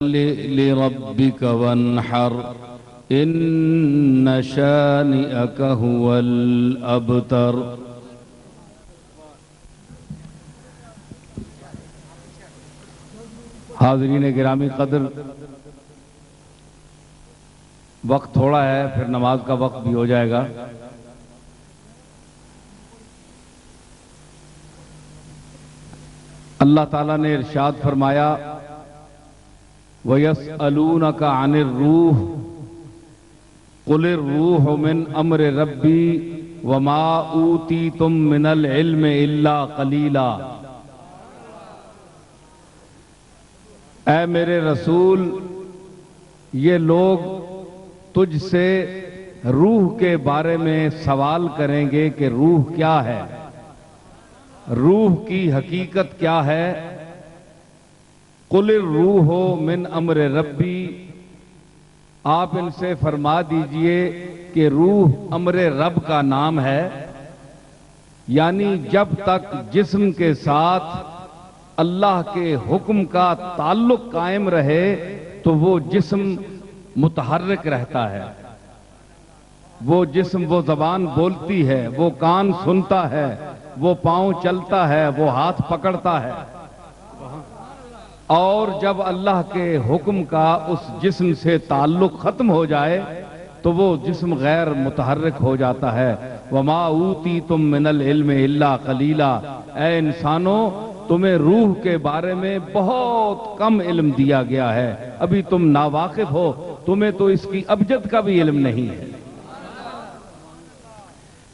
لربك وانحر إن شانئك هو الأبتر۔ حاضرین گرامی قدر، وقت تھوڑا ہے، پھر نماز کا وقت بھی ہو جائے گا۔ اللہ تعالیٰ نے ارشاد فرمایا وَيَسْأَلُونَكَ عَنِ الرُّوحِ قُلِ الرُّوحُ مِنْ أَمْرِ رَبِّي وَمَا أُوتِيتُم مِّنَ الْعِلْمِ إِلَّا قَلِيلًا۔ اے میرے رسول، یہ لوگ تجھ سے روح کے بارے میں سوال کریں گے کہ روح کیا ہے، روح کی حقیقت کیا ہے۔ قُلِ الرُّوحُ مِنْ أَمْرِ رَبِّي، آپ ان سے فرما دیجئے کہ روح امر رب کا نام ہے، یعنی جب تک جسم کے ساتھ اللہ کے حکم کا تعلق قائم رہے تو وہ جسم متحرک رہتا ہے، وہ جسم، وہ زبان بولتی ہے، وہ کان سنتا ہے، وہ پاؤں چلتا ہے، وہ ہاتھ پکڑتا ہے، اور جب اللہ کے حکم کا اس جسم سے تعلق ختم ہو جائے تو وہ جسم غیر متحرک ہو جاتا ہے۔ وَمَا أُوتِيتُم مِّنَ الْعِلْمِ إِلَّا قَلِيلًا، اے انسانوں، تمہیں روح کے بارے میں بہت کم علم دیا گیا ہے، ابھی تم ناواقف ہو، تمہیں تو اس کی ابجد کا بھی علم نہیں ہے۔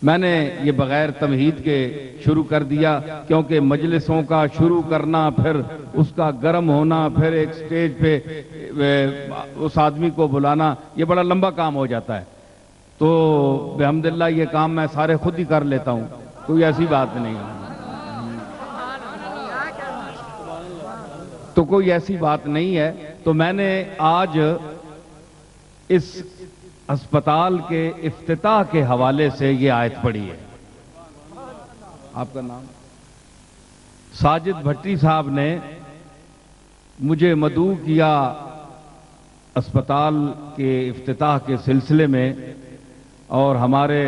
میں نے یہ بغیر تمہید کے شروع کر دیا کیونکہ مجلسوں کا شروع کرنا، پھر اس کا گرم ہونا، پھر ایک سٹیج پہ اس آدمی کو بلانا، یہ بڑا لمبا کام ہو جاتا ہے۔ تو بحمداللہ یہ کام میں سارے خود ہی کر لیتا ہوں، کوئی ایسی بات نہیں ہے، تو کوئی ایسی بات نہیں ہے۔ تو میں نے آج اس اسپتال کے افتتاح کے حوالے سے یہ آیت پڑھی ہے۔ آپ کا نام؟ ساجد بھٹی صاحب نے مجھے مدعو کیا اسپتال کے افتتاح کے سلسلے میں، اور ہمارے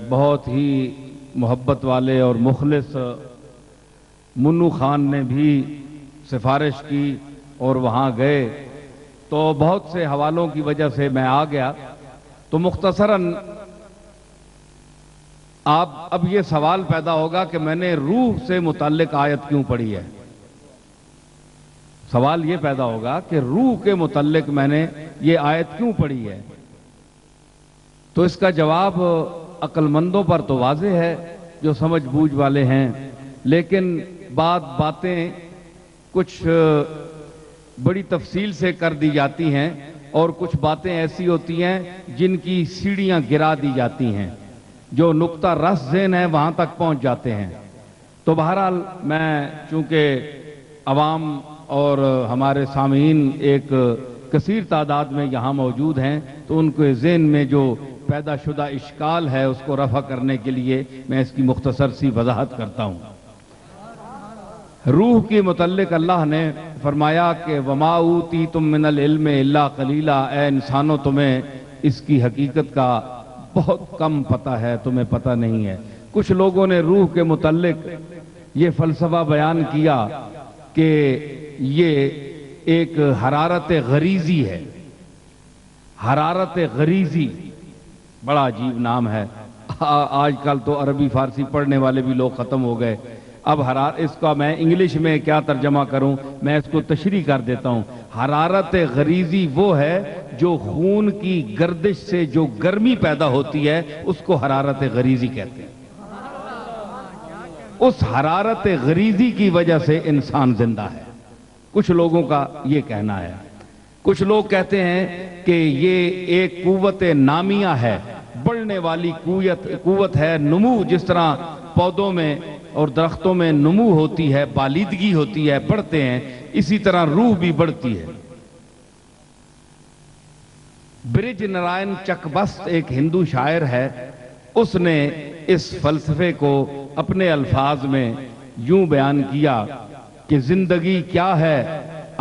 بہت ہی محبت والے اور مخلص منو خان نے بھی سفارش کی اور وہاں گئے، تو بہت سے حوالوں کی وجہ سے میں آ گیا۔ تو مختصراً اب یہ سوال پیدا ہوگا کہ میں نے روح سے متعلق آیت کیوں پڑھی ہے، سوال یہ پیدا ہوگا کہ روح کے متعلق میں نے یہ آیت کیوں پڑھی ہے۔ تو اس کا جواب عقل مندوں پر تو واضح ہے جو سمجھ بوجھ والے ہیں، لیکن باتیں کچھ بڑی تفصیل سے کر دی جاتی ہیں، اور کچھ باتیں ایسی ہوتی ہیں جن کی سیڑھیاں گرا دی جاتی ہیں، جو نقطہ رس ذہن ہے وہاں تک پہنچ جاتے ہیں۔ تو بہرحال میں چونکہ عوام اور ہمارے سامعین ایک کثیر تعداد میں یہاں موجود ہیں، تو ان کے ذہن میں جو پیدا شدہ اشکال ہے اس کو رفع کرنے کے لیے میں اس کی مختصر سی وضاحت کرتا ہوں۔ روح کے متعلق اللہ نے فرمایا کہ وَمَا أُوتِيتُم مِّنَ الْعِلْمِ إِلَّا قَلِيلًا، اے انسانوں، تمہیں اس کی حقیقت کا بہت کم پتہ ہے، تمہیں پتہ نہیں ہے۔ کچھ لوگوں نے روح کے متعلق یہ فلسفہ بیان کیا کہ یہ ایک حرارت غریزی ہے۔ حرارت غریزی بڑا عجیب نام ہے، آج کل تو عربی فارسی پڑھنے والے بھی لوگ ختم ہو گئے۔ اب اس کا میں انگلش میں کیا ترجمہ کروں، میں اس کو تشریح کر دیتا ہوں۔ حرارت غریزی وہ ہے جو خون کی گردش سے جو گرمی پیدا ہوتی ہے، اس کو حرارت غریزی کہتے ہیں۔ اس حرارت غریزی کی وجہ سے انسان زندہ ہے، کچھ لوگوں کا یہ کہنا ہے۔ کچھ لوگ کہتے ہیں کہ یہ ایک قوت نامیہ ہے، بڑھنے والی قوت ہے، نمو، جس طرح پودوں میں اور درختوں میں نمو ہوتی ہے، بالیدگی ہوتی ہے، بڑھتے ہیں، اسی طرح روح بھی بڑھتی ہے۔ برج نارائن چکبست ایک ہندو شاعر ہے، اس نے اس فلسفے کو اپنے الفاظ میں یوں بیان کیا کہ زندگی کیا ہے،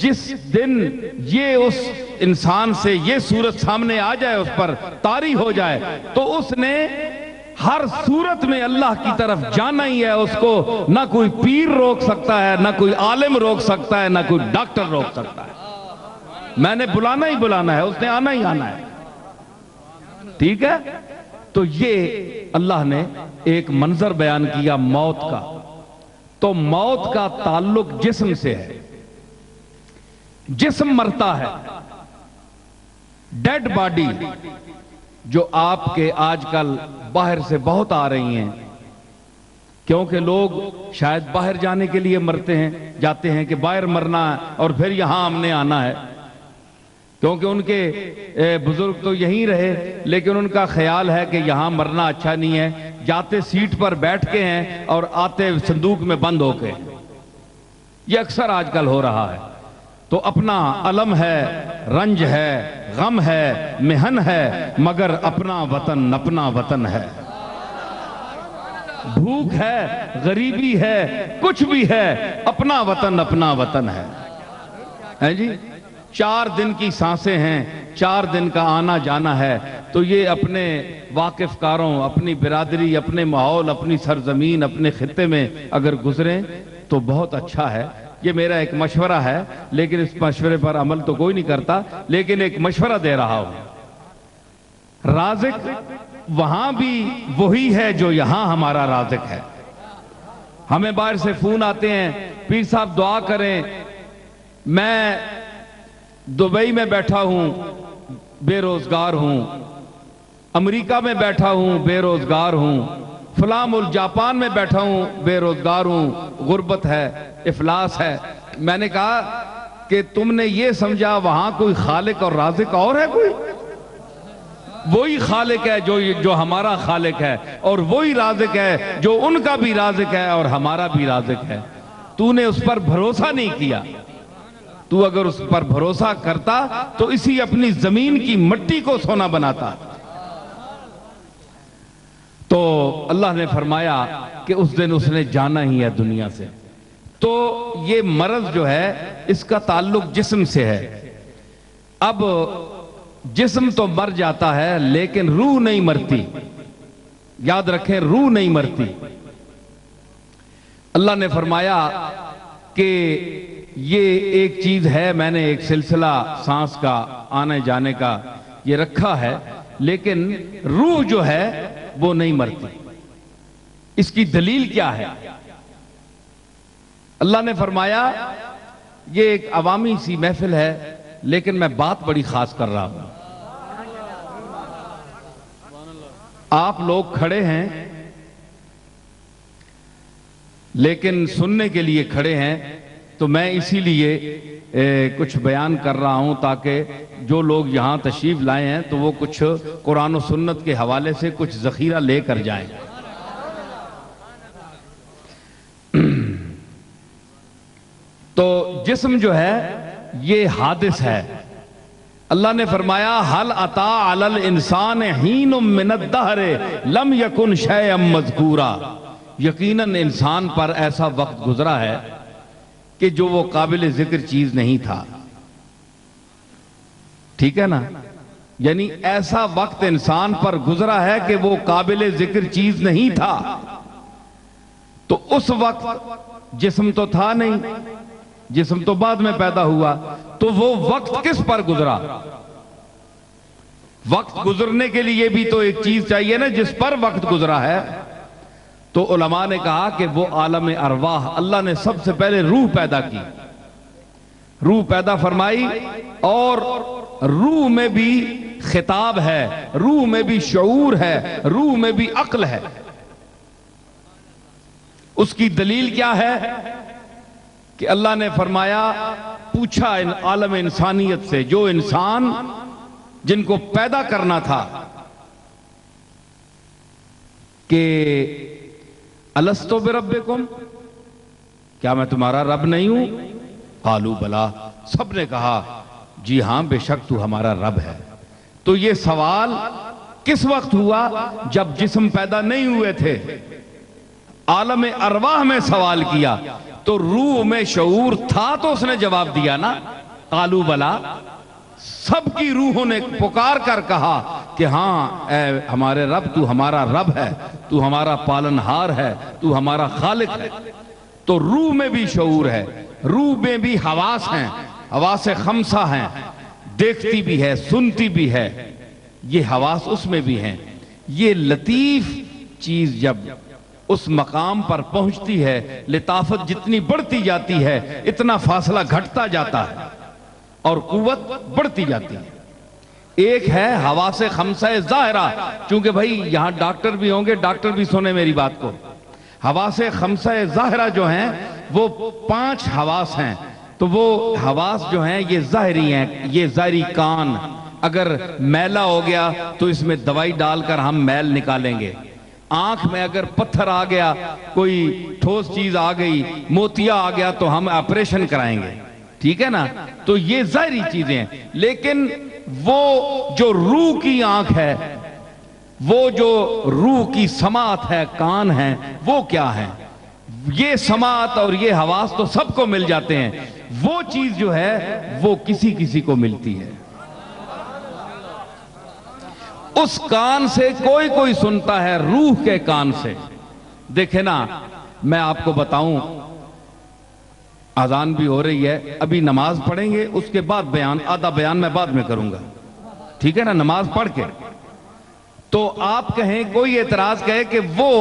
جس دن یہ اس انسان سے یہ صورت سامنے آ جائے، اس پر طاری ہو جائے، تو اس نے ہر صورت میں اللہ کی طرف جانا ہی ہے. اس کو نہ کوئی پیر روک سکتا ہے، نہ کوئی عالم روک سکتا ہے، نہ کوئی ڈاکٹر روک سکتا ہے. میں نے بلانا ہی بلانا ہے، اس نے آنا ہی آنا ہے. ٹھیک ہے؟ تو یہ اللہ نے ایک منظر بیان کیا موت کا. تو موت کا تعلق جسم سے ہے. جسم مرتا ہے. ڈیڈ باڈی جو آپ کے آج کل باہر سے بہت آ رہی ہیں، کیونکہ لوگ شاید باہر جانے کے لیے جاتے ہیں کہ باہر مرنا ہے اور پھر یہاں ہم نے آنا ہے، کیونکہ ان کے بزرگ تو یہیں رہے، لیکن ان کا خیال ہے کہ یہاں مرنا اچھا نہیں ہے. جاتے سیٹ پر بیٹھ کے ہیں اور آتے صندوق میں بند ہو کے. یہ اکثر آج کل ہو رہا ہے. تو اپنا علم ہے، رنج ہے، غم ہے، محن ہے، مگر اپنا وطن ہے. بھوک ہے، غریبی ہے، کچھ بھی ہے، اپنا وطن ہے جی. 4 دن کی سانسیں ہیں، 4 دن کا آنا جانا ہے. تو یہ اپنے واقف کاروں، اپنی برادری، اپنے ماحول، اپنی سرزمین، اپنے خطے میں اگر گزریں تو بہت اچھا ہے. یہ میرا ایک مشورہ ہے، لیکن اس مشورے پر عمل تو کوئی نہیں کرتا، لیکن ایک مشورہ دے رہا ہوں. رازق وہاں بھی وہی ہے جو یہاں ہمارا رازق ہے. ہمیں باہر سے فون آتے ہیں، پیر صاحب دعا کریں، میں دبئی میں بیٹھا ہوں، بے روزگار ہوں، امریکہ میں بیٹھا ہوں، بے روزگار ہوں، فلاں ملک جاپان میں بیٹھا ہوں، بے روزگار ہوں، غربت ہے، افلاس ہے. میں نے کہا کہ تم نے یہ سمجھا وہاں کوئی خالق اور رازق اور ہے؟ کوئی وہی خالق ہے جو ہمارا خالق ہے، اور وہی رازق ہے جو ان کا بھی رازق ہے اور ہمارا بھی رازق ہے. تو نے اس پر بھروسہ نہیں کیا. تو اگر اس پر بھروسہ کرتا تو اسی اپنی زمین کی مٹی کو سونا بناتا. تو اللہ نے فرمایا کہ اس دن اس نے جانا ہی ہے دنیا سے. تو یہ مرض جو ہے اس کا تعلق جسم سے ہے. اب جسم تو مر جاتا ہے لیکن روح نہیں مرتی. یاد رکھیں، روح نہیں مرتی. اللہ نے فرمایا کہ یہ ایک چیز ہے، میں نے ایک سلسلہ سانس کا آنے جانے کا یہ رکھا ہے، لیکن روح جو ہے وہ نہیں مرتی. اس کی دلیل کیا ہے؟ اللہ نے فرمایا، یہ ایک عوامی سی محفل ہے لیکن میں بات بڑی خاص کر رہا ہوں. آپ لوگ کھڑے ہیں لیکن سننے کے لیے کھڑے ہیں، تو میں اسی لیے کچھ بیان کر رہا ہوں تاکہ جو لوگ یہاں تشریف لائے ہیں تو وہ کچھ قرآن و سنت کے حوالے سے کچھ ذخیرہ لے کر جائیں. تو جسم جو ہے یہ حادث ہے. اللہ نے فرمایا حل اتا علی الانسان حین من الدہر لم یکن شیئا مذکورا. یقیناً انسان پر ایسا وقت گزرا ہے کہ جو وہ قابل ذکر چیز نہیں تھا. ٹھیک ہے نا؟ یعنی ایسا وقت انسان پر گزرا ہے کہ وہ قابل ذکر چیز نہیں تھا. تو اس وقت جسم تو تھا نہیں، جسم تو بعد میں پیدا ہوا. تو وہ وقت کس پر گزرا؟ وقت گزرنے کے لیے بھی تو ایک چیز چاہیے نا جس پر وقت گزرا ہے. تو علماء نے کہا کہ وہ عالم ارواح، اللہ نے سب سے پہلے روح پیدا کی، روح پیدا فرمائی، اور روح میں بھی خطاب ہے، روح میں بھی شعور ہے، روح میں بھی عقل ہے. اس کی دلیل کیا ہے کہ اللہ نے فرمایا، پوچھا عالم انسانیت سے، جو انسان جن کو پیدا کرنا تھا، کہ الستو بربکم، کیا میں تمہارا رب نہیں ہوں؟ قالوا بلا، سب نے کہا جی ہاں بے شک تو ہمارا رب ہے. تو یہ سوال کس وقت ہوا؟ جب جسم پیدا نہیں ہوئے تھے. عالم ارواح میں سوال کیا تو روح میں شعور تھا تو اس نے جواب دیا نا، قالوا بلا، سب کی روحوں نے پکار کر کہا کہ ہاں اے ہمارے رب، تو ہمارا رب ہے، تو ہمارا پالنہار ہے، تو ہمارا خالق ہے۔ تو روح میں بھی شعور ہے، روح میں بھی حواس ہیں، حواس خمسہ ہیں، دیکھتی بھی ہے، سنتی بھی ہے، یہ حواس اس میں بھی ہیں۔ یہ لطیف چیز جب اس مقام پر پہنچتی ہے، لطافت جتنی بڑھتی جاتی ہے اتنا فاصلہ گھٹتا جاتا ہے اور قوت بڑھتی جاتی ہے۔ ایک ہے حواس خمسہ ظاہرہ، چونکہ بھائی یہاں ڈاکٹر بھی ہوں گے، ڈاکٹر بھی سنیں میری بات کو۔ حواس خمسہ ظاہرہ جو ہیں وہ 5 حواس ہیں، تو وہ حواس جو ہیں یہ ظاہری ہیں، یہ ظاہری کان، اگر میلا ہو گیا تو اس میں دوائی ڈال کر ہم میل نکالیں گے۔ آنکھ میں اگر پتھر آ گیا، کوئی ٹھوس چیز آ گئی، موتیا آ گیا تو ہم آپریشن کرائیں گے، ٹھیک ہے نا؟ تو یہ ظاہری چیزیں ہیں، لیکن وہ جو روح کی آنکھ ہے، وہ جو روح کی سماعت ہے، کان ہیں، وہ کیا ہیں؟ یہ سماعت اور یہ حواس تو سب کو مل جاتے ہیں، وہ چیز جو ہے وہ کسی کسی کو ملتی ہے۔ اس کان سے کوئی کوئی سنتا ہے، روح کے کان سے۔ دیکھیں نا، میں آپ کو بتاؤں، اذان بھی ہو رہی ہے، ابھی نماز پڑھیں گے، اس کے بعد بیان، آدھا بیان میں بعد میں کروں گا، ٹھیک ہے نا؟ نماز پڑھ کے تو آپ کہیں، کوئی اعتراض کہے کہ وہ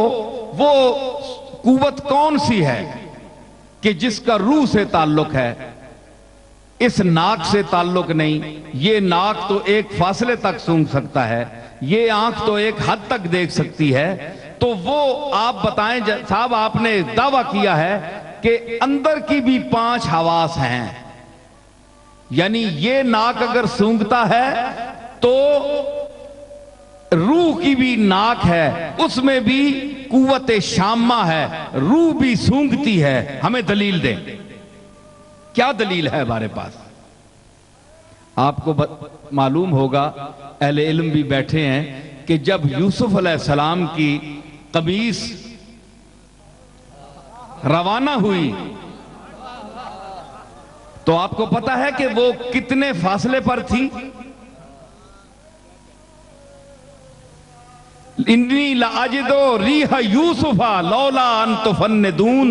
قوت کون سی ہے کہ جس کا روح سے تعلق ہے، اس ناک سے تعلق نہیں؟ یہ ناک تو ایک فاصلے تک سونگھ سکتا ہے، یہ آنکھ تو ایک حد تک دیکھ سکتی ہے، تو وہ آپ بتائیں صاحب، آپ نے دعویٰ کیا ہے کہ اندر کی بھی 5 حواس ہیں، یعنی یہ ناک اگر سونگھتا ہے تو روح کی بھی ناک ہے، اس میں بھی قوت شامہ ہے، روح بھی سونگھتی ہے، ہمیں دلیل دیں، کیا دلیل ہے ہمارے پاس؟ آپ کو معلوم ہوگا، اہل علم بھی بیٹھے ہیں، کہ جب یوسف علیہ السلام کی قمیص روانہ ہوئی تو آپ کو پتا ہے کہ وہ کتنے فاصلے پر تھی؟ انی لَأَجِدُ رِیحَ یوسف لولا ان تفندون۔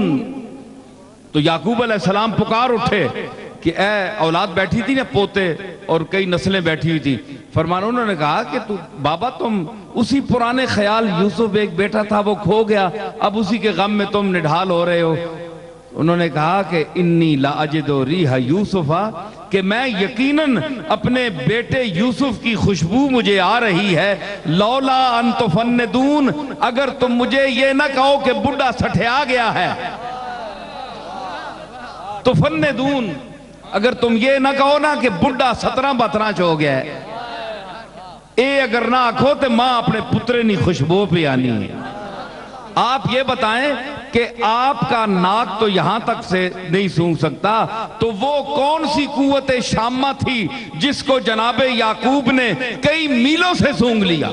تو یعقوب علیہ السلام پکار اٹھے کہ اے اولاد بیٹھی تھی نا، پوتے اور کئی نسلیں بیٹھی ہوئی تھی، فرمانا انہوں نے کہا کہ تو بابا تم اسی پرانے خیال، یوسف ایک بیٹا تھا وہ کھو گیا، اب اسی کے غم میں تم نڈھال ہو رہے ہو۔ انہوں نے کہا کہ انی لَأَجِدُ رِیحَ یوسف، کہ میں یقیناً اپنے بیٹے یوسف کی خوشبو مجھے آ رہی ہے، لولا ان تفندون، اگر تم مجھے یہ نہ کہو کہ بڈھا سٹھیا گیا ہے، تفندون، اگر تم یہ نہ کہو نا کہ بڈھا 17-12 ہو گیا ہے، اے اگر نہ آکھو تو ماں اپنے پترے نہیں خوشبو پہ آنی ہے۔ آپ یہ بتائیں کہ آپ کا ناک تو یہاں تک سے نہیں سونگ سکتا، تو وہ کون سی قوت شامہ تھی جس کو جناب یعقوب نے کئی میلوں سے سونگ لیا؟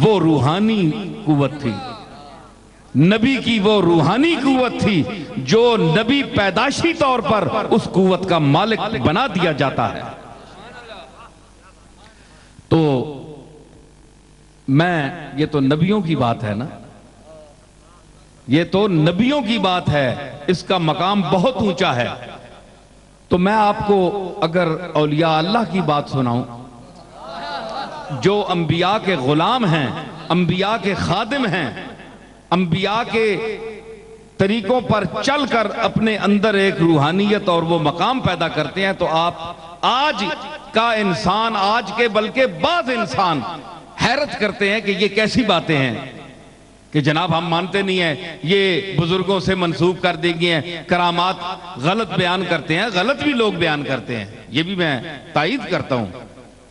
وہ روحانی قوت تھی، نبی کی وہ روحانی قوت تھی جو نبی پیدائشی طور پر اس قوت کا مالک بنا دیا جاتا ہے۔ تو یہ تو نبیوں کی بات ہے نا، یہ تو نبیوں کی بات ہے، اس کا مقام بہت اونچا ہے۔ تو میں آپ کو اگر اولیاء اللہ کی بات سناؤں، جو انبیاء کے غلام ہیں، انبیاء کے خادم ہیں، انبیاء کے طریقوں پر چل کر اپنے اندر ایک روحانیت اور وہ مقام پیدا کرتے ہیں، تو آپ آج کا انسان، آج کے بلکہ بعض انسان حیرت کرتے ہیں کہ یہ کیسی باتیں ہیں کہ جناب ہم مانتے نہیں ہیں، یہ بزرگوں سے منسوب کر دی گئی ہیں، کرامات غلط بیان کرتے ہیں، غلط بھی لوگ بیان کرتے ہیں، یہ بھی میں تائید کرتا ہوں،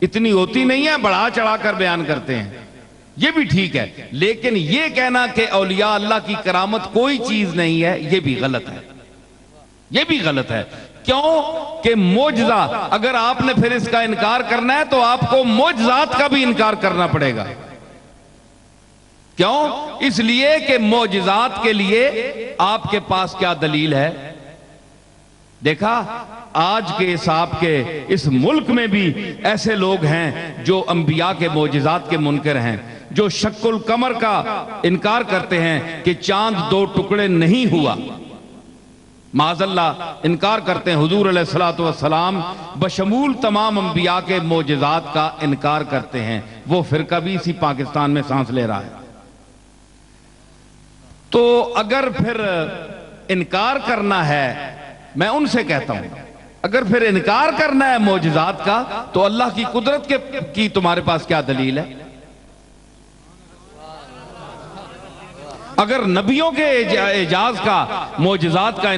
اتنی ہوتی نہیں ہے، بڑھا چڑھا کر بیان کرتے ہیں، یہ بھی ٹھیک ہے، لیکن یہ کہنا کہ اولیاء اللہ کی کرامت کوئی چیز نہیں ہے، یہ بھی غلط ہے، یہ بھی غلط ہے۔ کیوں کہ معجزہ، اگر آپ نے پھر اس کا انکار کرنا ہے تو آپ کو معجزات کا بھی انکار کرنا پڑے گا۔ کیوں؟ اس لیے کہ معجزات کے لیے آپ کے پاس کیا دلیل ہے؟ دیکھا آج کے حساب کے اس ملک میں بھی ایسے لوگ ہیں جو انبیاء کے معجزات کے منکر ہیں، جو شق القمر کا انکار کرتے ہیں کہ چاند 2 ٹکڑے نہیں ہوا، معاذ اللہ انکار کرتے ہیں، حضور علیہ السلام بشمول تمام انبیاء کے معجزات کا انکار کرتے ہیں۔ وہ فرقہ بھی اسی پاکستان میں سانس لے رہا ہے۔ تو اگر پھر انکار کرنا ہے، میں ان سے کہتا ہوں اگر پھر انکار کرنا ہے معجزات کا تو اللہ کی قدرت کی تمہارے پاس کیا دلیل ہے؟ اگر نبیوں کے اعجاز کا معجزات کا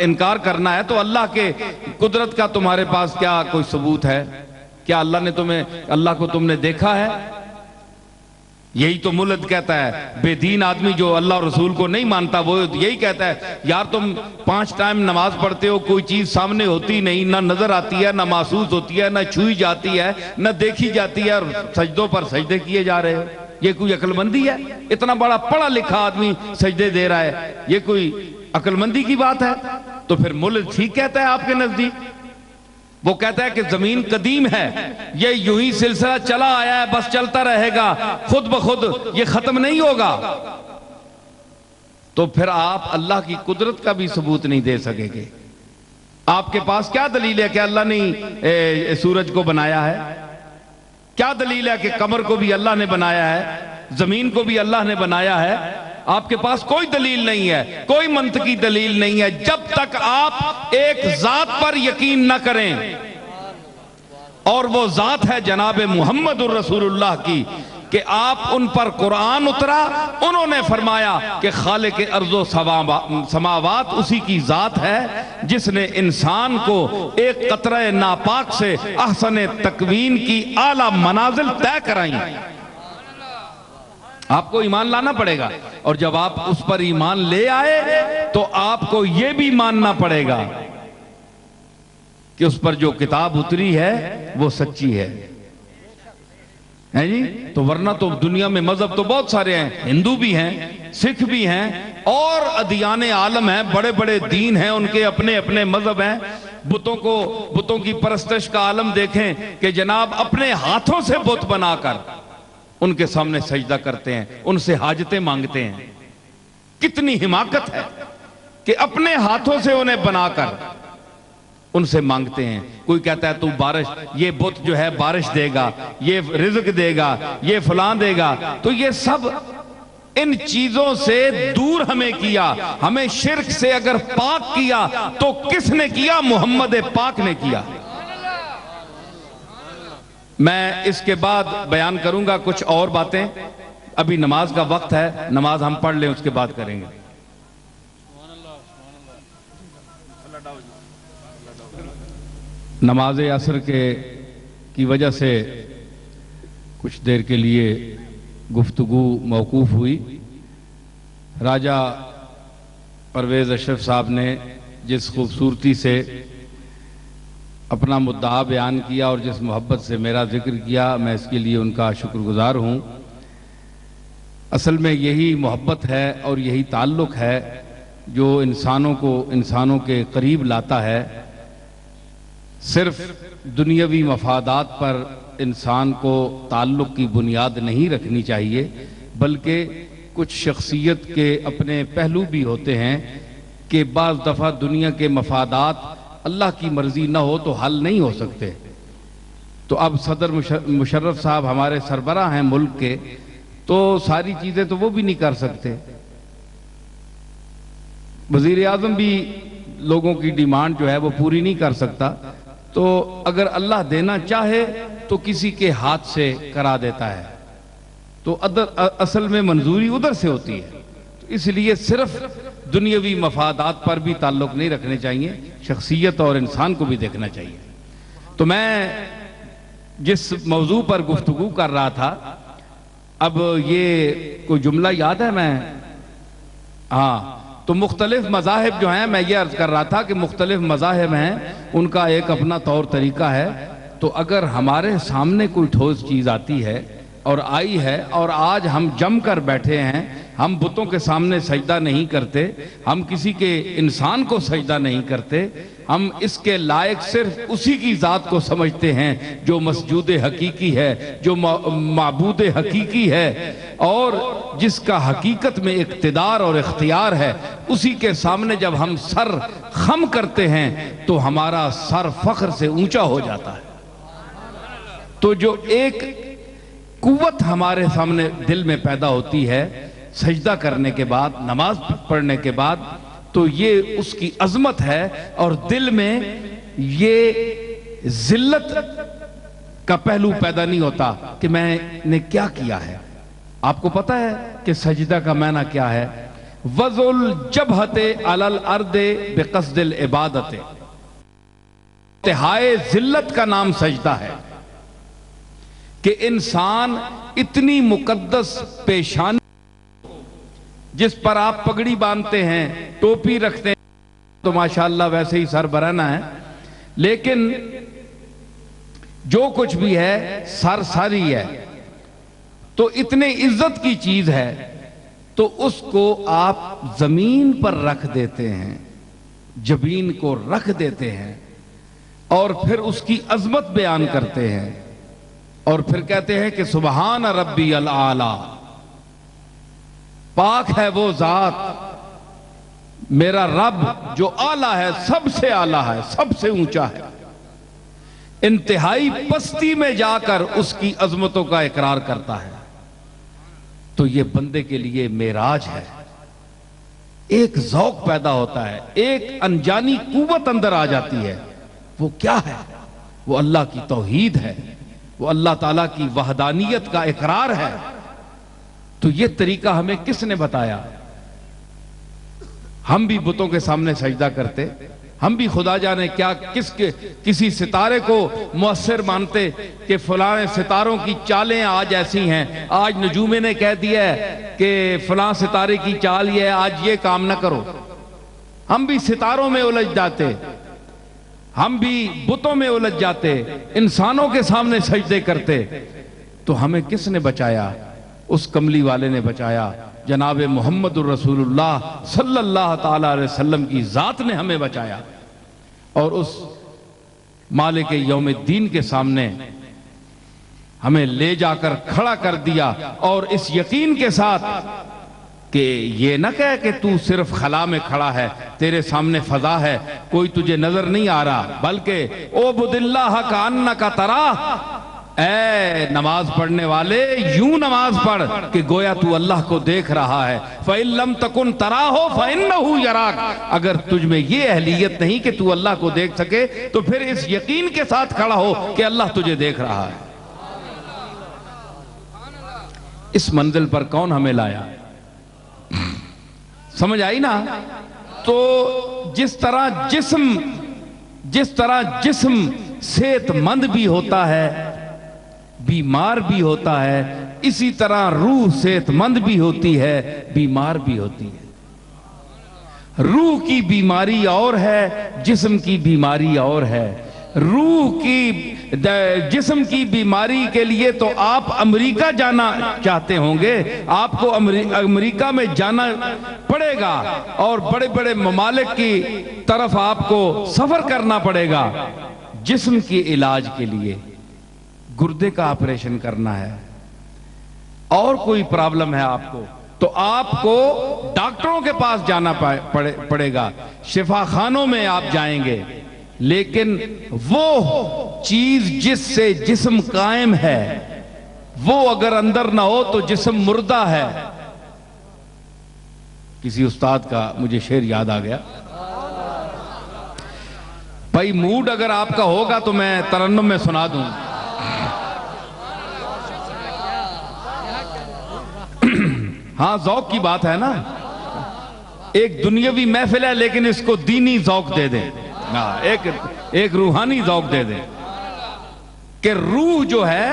انکار کرنا ہے تو اللہ کے قدرت کا تمہارے پاس کیا کوئی ثبوت ہے؟ کیا اللہ کو تم نے دیکھا ہے؟ یہی تو ملحد کہتا ہے، بے دین آدمی جو اللہ اور رسول کو نہیں مانتا وہ یہی کہتا ہے یار تم 5 ٹائم نماز پڑھتے ہو، کوئی چیز سامنے ہوتی نہیں، نہ نظر آتی ہے، نہ محسوس ہوتی ہے، نہ چھوئی جاتی ہے، نہ دیکھی جاتی ہے، اور سجدوں پر سجدے کیے جا رہے ہو۔ یہ کوئی عقل مندی ہے؟ اتنا بڑا پڑھا لکھا آدمی سجدے دے رہا ہے، یہ کوئی عقل مندی کی بات ہے؟ تو پھر ملحد ٹھیک کہتا ہے آپ کے نزدیک؟ وہ کہتا ہے کہ زمین قدیم ہے، یہ یوں ہی سلسلہ چلا آیا ہے، بس چلتا رہے گا، خود بخود یہ ختم نہیں ہوگا۔ تو پھر آپ اللہ کی قدرت کا بھی ثبوت نہیں دے سکیں گے۔ آپ کے پاس کیا دلیل ہے کہ اللہ نے سورج کو بنایا ہے؟ کیا دلیل ہے کہ قمر کو بھی اللہ نے بنایا ہے، زمین کو بھی اللہ نے بنایا ہے؟ آپ کے پاس کوئی دلیل نہیں ہے، کوئی منطقی دلیل نہیں ہے۔ جب تک آپ ایک ذات پر یقین نہ کریں، اور وہ ذات ہے جناب محمد الرسول اللہ کی، کہ آپ ان پر قرآن اترا، انہوں نے فرمایا کہ خالق ارض و سماوات اسی کی ذات ہے جس نے انسان کو ایک قطرہ ناپاک سے احسن تکوین کی اعلیٰ منازل طے کرائیں۔ آپ کو ایمان لانا پڑے گا، اور جب آپ اس پر ایمان لے آئے تو آپ کو یہ بھی ماننا پڑے گا کہ اس پر جو کتاب اتری ہے وہ سچی ہے جی؟ تو ورنہ تو دنیا میں مذہب تو بہت سارے ہیں، ہندو بھی ہیں، سکھ بھی ہیں، اور ادیان عالم ہیں، بڑے بڑے دین ہیں، ان کے اپنے اپنے مذہب ہیں۔ بتوں کی پرستش کا عالم دیکھیں کہ جناب اپنے ہاتھوں سے بت بنا کر ان کے سامنے سجدہ کرتے ہیں، ان سے حاجتیں مانگتے ہیں۔ کتنی حماقت ہے کہ اپنے ہاتھوں سے انہیں بنا کر ان سے مانگتے ہیں۔ کوئی کہتا ہے تو بارش، یہ بت جو ہے بارش دے گا، یہ رزق دے گا، یہ فلاں دے گا۔ تو یہ سب ان چیزوں سے دور ہمیں کیا، ہمیں شرک سے اگر پاک کیا تو کس نے کیا؟ محمد پاک نے کیا۔ میں اس کے بعد بیان کروں گا کچھ اور باتیں، ابھی نماز کا وقت ہے، نماز ہم پڑھ لیں اس کے بعد کریں گے۔ نماز عصر کی وجہ سے کچھ دیر کے لیے گفتگو موقوف ہوئی۔ راجہ پرویز اشرف صاحب نے جس خوبصورتی سے اپنا مدعا بیان کیا اور جس محبت سے میرا ذکر کیا، میں اس کے لیے ان کا شکر گزار ہوں۔ اصل میں یہی محبت ہے اور یہی تعلق ہے جو انسانوں کے قریب لاتا ہے۔ صرف دنیاوی مفادات پر انسان کو تعلق کی بنیاد نہیں رکھنی چاہیے، بلکہ کچھ شخصیت کے اپنے پہلو بھی ہوتے ہیں کہ بعض دفعہ دنیا کے مفادات اللہ کی مرضی نہ ہو تو حل نہیں ہو سکتے۔ تو اب صدر مشرف صاحب ہمارے سربراہ ہیں ملک کے، تو ساری چیزیں تو وہ بھی نہیں کر سکتے۔ وزیر اعظم بھی لوگوں کی ڈیمانڈ جو ہے وہ پوری نہیں کر سکتا، تو اگر اللہ دینا چاہے تو کسی کے ہاتھ سے کرا دیتا ہے، تو اصل میں منظوری ادھر سے ہوتی ہے۔ تو اس لیے صرف دنیاوی مفادات پر بھی تعلق نہیں رکھنے چاہیے، شخصیت اور انسان کو بھی دیکھنا چاہیے۔ تو میں جس موضوع پر گفتگو کر رہا تھا، اب یہ کوئی جملہ یاد ہے؟ تو مختلف مذاہب جو ہیں، میں یہ عرض کر رہا تھا کہ مختلف مذاہب ہیں، ان کا ایک اپنا طور طریقہ ہے۔ تو اگر ہمارے سامنے کوئی ٹھوس چیز آتی ہے، اور آئی ہے، اور آج ہم جم کر بیٹھے ہیں، ہم بتوں کے سامنے سجدہ نہیں کرتے، ہم کسی کے انسان کو سجدہ نہیں کرتے، ہم اس کے لائق صرف اسی کی ذات کو سمجھتے ہیں جو مسجود حقیقی ہے، جو معبود حقیقی ہے، اور جس کا حقیقت میں اقتدار اور اختیار ہے۔ اسی کے سامنے جب ہم سر خم کرتے ہیں تو ہمارا سر فخر سے اونچا ہو جاتا ہے۔ تو جو ایک قوت ہمارے سامنے دل میں پیدا ہوتی ہے سجدہ کرنے کے بعد، نماز پڑھنے کے بعد، تو یہ اس کی عظمت ہے، اور دل میں یہ ذلت کا پہلو پیدا نہیں ہوتا کہ میں نے کیا کیا ہے۔ آپ کو پتا ہے کہ سجدہ کا معنی کیا ہے؟ وضع الجبہۃ علی الارض بقصد العبادۃ، انتہائے ذلت کا نام سجدہ ہے کہ انسان اتنی مقدس پیشانی جس پر آپ پگڑی باندھتے ہیں، ٹوپی رکھتے ہیں، تو ماشاءاللہ ویسے ہی سر برہنہ ہے، لیکن جو کچھ بھی ہے سر ساری ہے، تو اتنے عزت کی چیز ہے تو اس کو آپ زمین پر رکھ دیتے ہیں، جبین کو رکھ دیتے ہیں، اور پھر اس کی عظمت بیان کرتے ہیں، اور پھر کہتے ہیں کہ سبحان ربی العالی، پاک ہے وہ ذات میرا رب جو اعلیٰ ہے، سب سے اعلیٰ ہے، سب سے اونچا ہے۔ انتہائی پستی میں جا کر اس کی عظمتوں کا اقرار کرتا ہے۔ تو یہ بندے کے لیے معراج ہے، ایک ذوق پیدا ہوتا ہے، ایک انجانی قوت اندر آ جاتی ہے۔ وہ کیا ہے؟ وہ اللہ کی توحید ہے، وہ اللہ تعالیٰ کی وحدانیت کا اقرار ہے۔ تو یہ طریقہ ہمیں کس نے بتایا؟ ہم بھی بتوں کے سامنے سجدہ کرتے، ہم بھی خدا جانے کیا کسی ستارے کو مؤثر مانتے کہ فلاں ستاروں کی چالیں آج ایسی ہیں، آج نجومے نے کہہ دیا ہے کہ فلاں ستارے کی چال یہ ہے، آج یہ کام نہ کرو۔ ہم بھی ستاروں میں الجھ جاتے، ہم بھی بتوں میں الجھ جاتے، انسانوں کے سامنے سجدے کرتے۔ تو ہمیں کس نے بچایا؟ اس کملی والے نے بچایا، جناب محمد الرسول اللہ صلی اللہ تعالی علیہ وسلم کی ذات نے ہمیں بچایا، اور اس مالک یوم الدین کے سامنے ہمیں لے جا کر کھڑا کر دیا، اور اس یقین کے ساتھ کہ یہ نہ کہے کہ تو صرف خلا میں کھڑا ہے، تیرے سامنے فضا ہے، کوئی تجھے نظر نہیں آ رہا، بلکہ اعبد اللہ کأنک تراہ، اے نماز پڑھنے والے یوں نماز پڑھ کہ گویا تو اللہ کو دیکھ رہا ہے۔ فَإِن لَمْ تَكُنْ تَرَاهُ فَإِنَّهُ يَرَاكَ، اگر تجھ میں یہ اہلیت نہیں کہ تو اللہ کو دیکھ سکے تو پھر اس یقین کے ساتھ کھڑا ہو کہ اللہ تجھے دیکھ رہا ہے۔ اس منزل پر کون ہمیں لایا؟ سمجھ آئی نا؟ تو جس طرح جسم صحت مند بھی ہوتا ہے، بیمار بھی ہوتا ہے، اسی طرح روح صحت مند بھی ہوتی ہے، بیمار بھی ہوتی ہے۔ روح کی بیماری اور ہے، جسم کی بیماری اور ہے۔ جسم کی بیماری کے لیے تو آپ امریکہ جانا چاہتے ہوں گے، آپ کو امریکہ میں جانا پڑے گا، اور بڑے بڑے ممالک کی طرف آپ کو سفر کرنا پڑے گا جسم کے علاج کے لیے۔ گردے کا آپریشن کرنا ہے، اور کوئی پرابلم ہے آپ کو، تو آپ کو ڈاکٹروں کے پاس جانا پڑے گا، شفا خانوں میں آپ جائیں گے، لیکن وہ چیز جس سے جسم قائم ہے وہ اگر اندر نہ ہو تو جسم مردہ ہے۔ کسی استاد کا مجھے شعر یاد آ گیا، بھائی موڈ اگر آپ کا ہوگا تو میں ترنم میں سنا دوں۔ ہاں ذوق کی بات ہے نا، ایک دنیاوی محفل ہے لیکن اس کو دینی ذوق دے دیں، ایک روحانی ذوق دے دیں کہ روح جو ہے،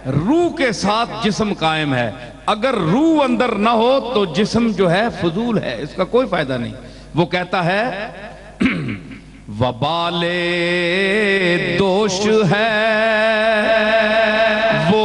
روح کے ساتھ جسم قائم ہے، اگر روح اندر نہ ہو تو جسم جو ہے فضول ہے، اس کا کوئی فائدہ نہیں۔ وہ کہتا ہے وبال دوش ہے وہ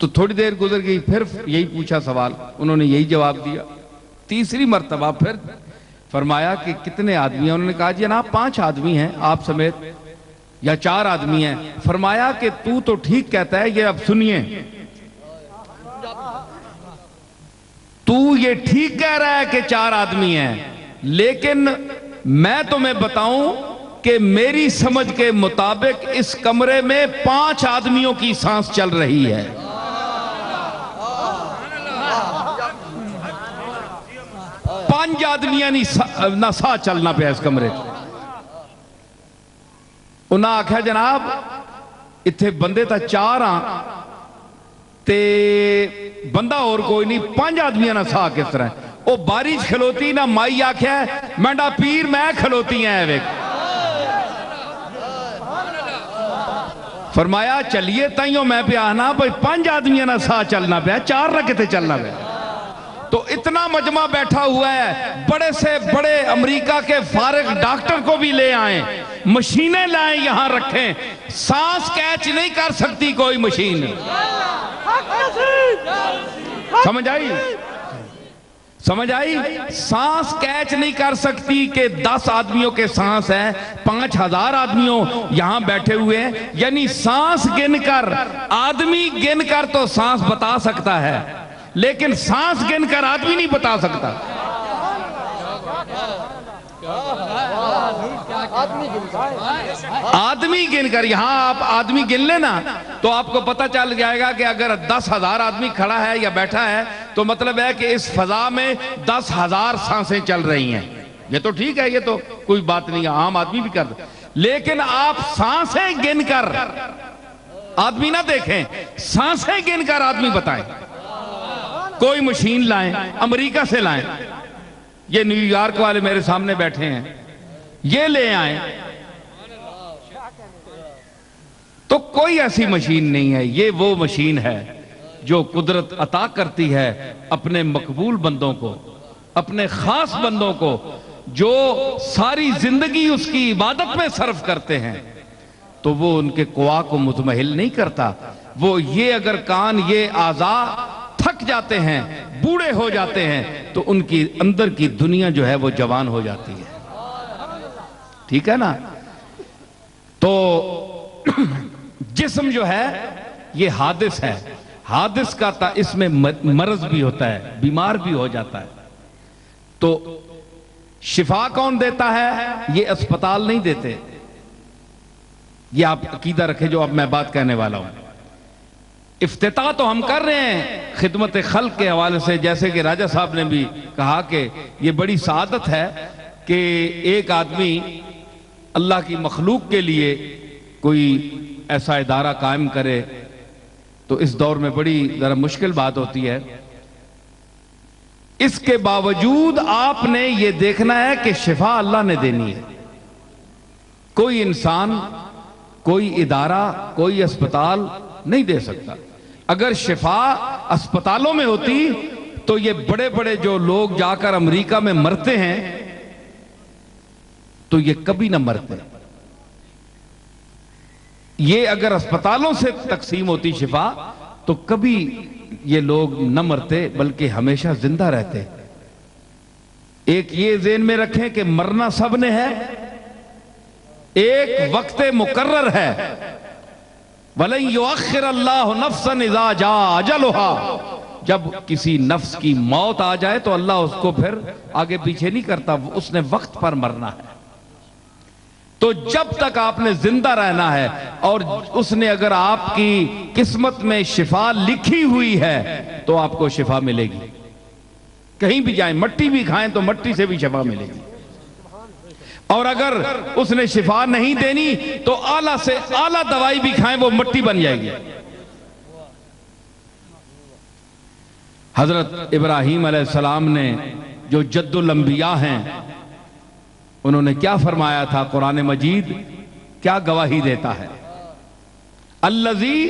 تو تھوڑی دیر گزر گئی، پھر یہی پوچھا سوال، انہوں نے یہی جواب دیا۔ تیسری مرتبہ پھر فرمایا کہ کتنے آدمی ہیں؟ انہوں نے کہا جناب 5 آدمی ہیں آپ سمیت، یا 4 آدمی ہیں۔ فرمایا کہ تو ٹھیک کہتا ہے، یہ اب سنیے، تو یہ ٹھیک کہہ رہا ہے کہ 4 آدمی ہیں، لیکن میں تمہیں بتاؤں کہ میری سمجھ کے مطابق اس کمرے میں 5 آدمیوں کی سانس چل رہی ہے۔ 5 آدمیاں نہ سا چلنا پیا اس کمرے چ۔ انہاں آکھا جناب اتھے بندے تا 4 ہاں تے بندہ اور کوئی نہیں، 5 آدمیاں نہ سا کس طرح ہے؟ او بارش کھلوتی نہ مائی آکھا ہے مینڈا پیر میں کھلوتی ہیں ایوے۔ فرمایا چلیے تائیوں میں پہ آنا بھئی 5 آدمیاں نہ سا چلنا پیا، 4 نہ کتے چلنا پیا۔ تو اتنا مجمع بیٹھا ہوا ہے، بڑے سے بڑے امریکہ کے فارغ ڈاکٹر کو بھی لے آئیں، مشینیں لائیں یہاں رکھیں، سانس کیچ نہیں کر سکتی کوئی مشین۔ سمجھ آئی؟ سمجھ آئی؟ سانس کیچ نہیں کر سکتی کہ 10 آدمیوں کے سانس ہیں، 5000 آدمیوں یہاں بیٹھے ہوئے ہیں، یعنی سانس گن کر، آدمی گن کر تو سانس بتا سکتا ہے، لیکن سانس گن کر آدمی نہیں بتا سکتا۔ آدمی گن کر، یہاں آپ آدمی گن لینا تو آپ کو پتہ چل جائے گا کہ اگر 10,000 آدمی کھڑا ہے یا بیٹھا ہے تو مطلب ہے کہ اس فضا میں 10,000 سانسیں چل رہی ہیں۔ یہ تو ٹھیک ہے، یہ تو کوئی بات نہیں ہے، عام آدمی بھی کرتا، لیکن آپ سانسیں گن کر آدمی نہ دیکھیں، سانسیں گن کر آدمی بتائیں۔ کوئی مشین لائیں، امریکہ سے لائیں، یہ نیو یارک والے میرے سامنے بیٹھے ہیں، یہ لے آئیں، تو کوئی ایسی مشین نہیں ہے۔ یہ وہ مشین ہے جو قدرت عطا کرتی ہے اپنے مقبول بندوں کو، اپنے خاص بندوں کو، جو ساری زندگی اس کی عبادت میں صرف کرتے ہیں، تو وہ ان کے قوا کو مطمئن نہیں کرتا۔ وہ یہ اگر کان، یہ اعضاء تھک جاتے ہیں، بوڑھے ہو جاتے ہیں، تو ان کی اندر کی دنیا جو ہے وہ جوان ہو جاتی ہے۔ ٹھیک ہے نا؟ تو جسم جو ہے یہ حادث ہے، حادث کا اس میں مرض بھی ہوتا ہے، بیمار بھی ہو جاتا ہے۔ تو شفا کون دیتا ہے؟ یہ اسپتال نہیں دیتے۔ یہ آپ عقیدہ رکھیں جو اب میں بات کہنے والا ہوں۔ افتتاح تو ہم کر رہے ہیں خدمت خلق کے حوالے سے، جیسے کہ راجہ صاحب نے بھی کہا کہ یہ بڑی سعادت ہے کہ ایک آدمی اللہ کی مخلوق کے لیے کوئی ایسا ادارہ قائم کرے، تو اس دور میں بڑی ذرا مشکل بات ہوتی ہے۔ اس کے باوجود آپ نے یہ دیکھنا ہے کہ شفا اللہ نے دینی ہے۔ کوئی انسان، کوئی ادارہ، کوئی اسپتال نہیں دے سکتا۔ اگر شفا اسپتالوں میں ہوتی تو یہ بڑے بڑے جو لوگ جا کر امریکہ میں مرتے ہیں تو یہ کبھی نہ مرتے۔ یہ اگر اسپتالوں سے تقسیم ہوتی شفا تو کبھی یہ لوگ نہ مرتے بلکہ ہمیشہ زندہ رہتے۔ ایک یہ ذہن میں رکھیں کہ مرنا سب نے ہے، ایک وقت مقرر ہے۔ وَلَن يُؤَخِّرَ اللَّهُ نَفْسًا إِذَا جَاءَ أَجَلُهَا، جب کسی نفس کی موت آ جائے تو اللہ اس کو پھر آگے پیچھے نہیں کرتا، اس نے وقت پر مرنا ہے۔ تو جب تک آپ نے زندہ رہنا ہے، اور اس نے اگر آپ کی قسمت میں شفا لکھی ہوئی ہے تو آپ کو شفا ملے گی۔ کہیں بھی جائیں، مٹی بھی کھائیں تو مٹی سے بھی شفا ملے گی، اور اگر اس نے شفا نہیں دینی تو اعلیٰ سے اعلیٰ دوائی بھی کھائیں وہ مٹی بن جائے گی۔ حضرت ابراہیم علیہ السلام نے جو جد الانبیاء ہیں، انہوں نے کیا فرمایا تھا؟ قرآن مجید کیا گواہی دیتا ہے؟ الذی